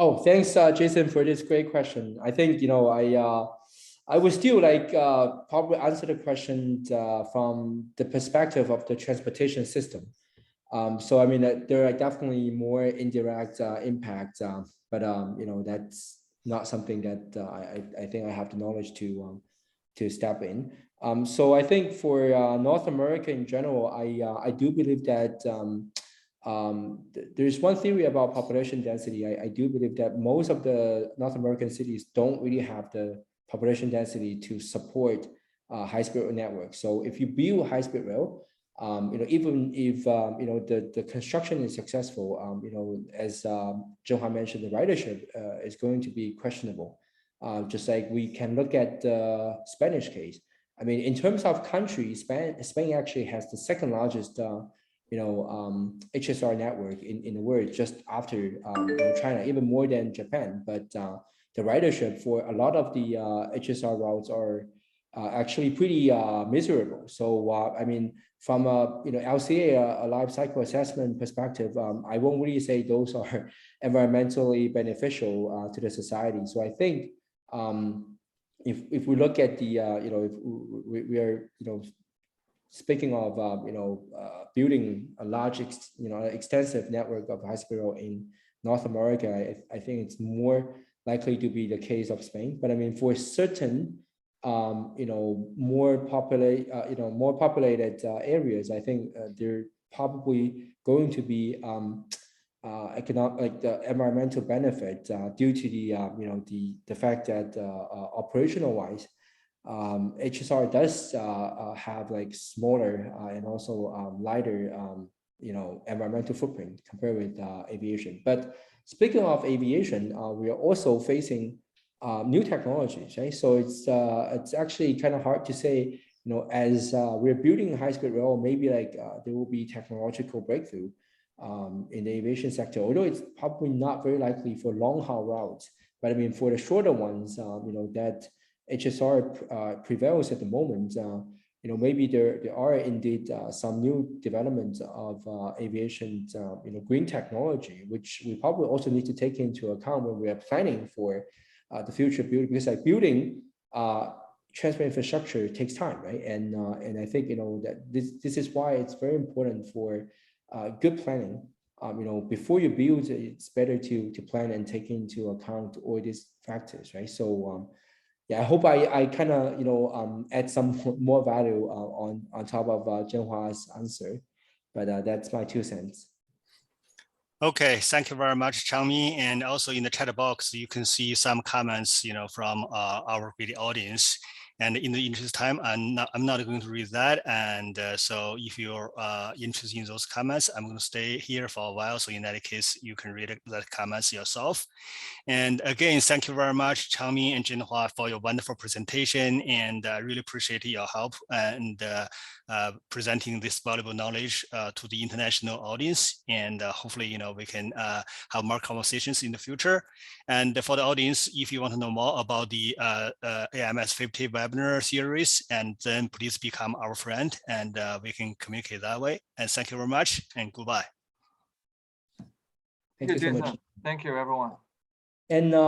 Oh, thanks, Jason, for this great question. I think I would still like probably answer the question from the perspective of the transportation system. So I mean, there are definitely more indirect impact, but that's not something that I think I have the knowledge to step in. So I think for North America in general, I do believe that there's one theory about population density. I do believe that most of the North American cities don't really have the population density to support high-speed rail network. So if you build high-speed rail, even if the construction is successful, as Zhenhua mentioned, the ridership is going to be questionable. Just like we can look at the Spanish case. I mean, in terms of countries, Spain actually has the second largest, HSR network in the world, just after China, even more than Japan. But the ridership for a lot of the HSR routes are actually pretty miserable. So I mean, from a LCA, a life cycle assessment perspective, I won't really say those are environmentally beneficial to the society. So I think if we look at the if we are speaking of building a large extensive network of high-speed rail in North America, I think it's more likely to be the case of Spain. But I mean, for certain more populated areas, I think they're probably going to be the environmental benefit due to the fact that operational wise, HSR does have like smaller and also lighter environmental footprint compared with aviation. But speaking of aviation, we are also facing new technologies, right? So it's actually kind of hard to say, as we're building high-speed rail, maybe like there will be technological breakthrough in the aviation sector, although it's probably not very likely for long haul routes. But I mean, for the shorter ones, that HSR prevails at the moment, maybe there are indeed some new developments of aviation, green technology, which we probably also need to take into account when we are planning for the future building, because like building transport infrastructure takes time, right? And I think that this is why it's very important for good planning. Before you build, it's better to plan and take into account all these factors, right? So yeah, I hope I kind of add some more value on top of Zhenhua's answer, but that's my 2 cents. Okay, thank you very much, Changmin. And also in the chat box, you can see some comments, from our video audience. And in the interest of time, I'm not going to read that. And so if you're interested in those comments, I'm going to stay here for a while. So in that case, you can read that comments yourself. And again, thank you very much, Changmin and Zhenhua, for your wonderful presentation. And I really appreciate your help and presenting this valuable knowledge to the international audience. And hopefully, we can have more conversations in the future. And for the audience, if you want to know more about the AMS 50 webinar series, and then please become our friend, and we can communicate that way. And thank you very much, and goodbye. Thank you so much. Thank you, everyone. And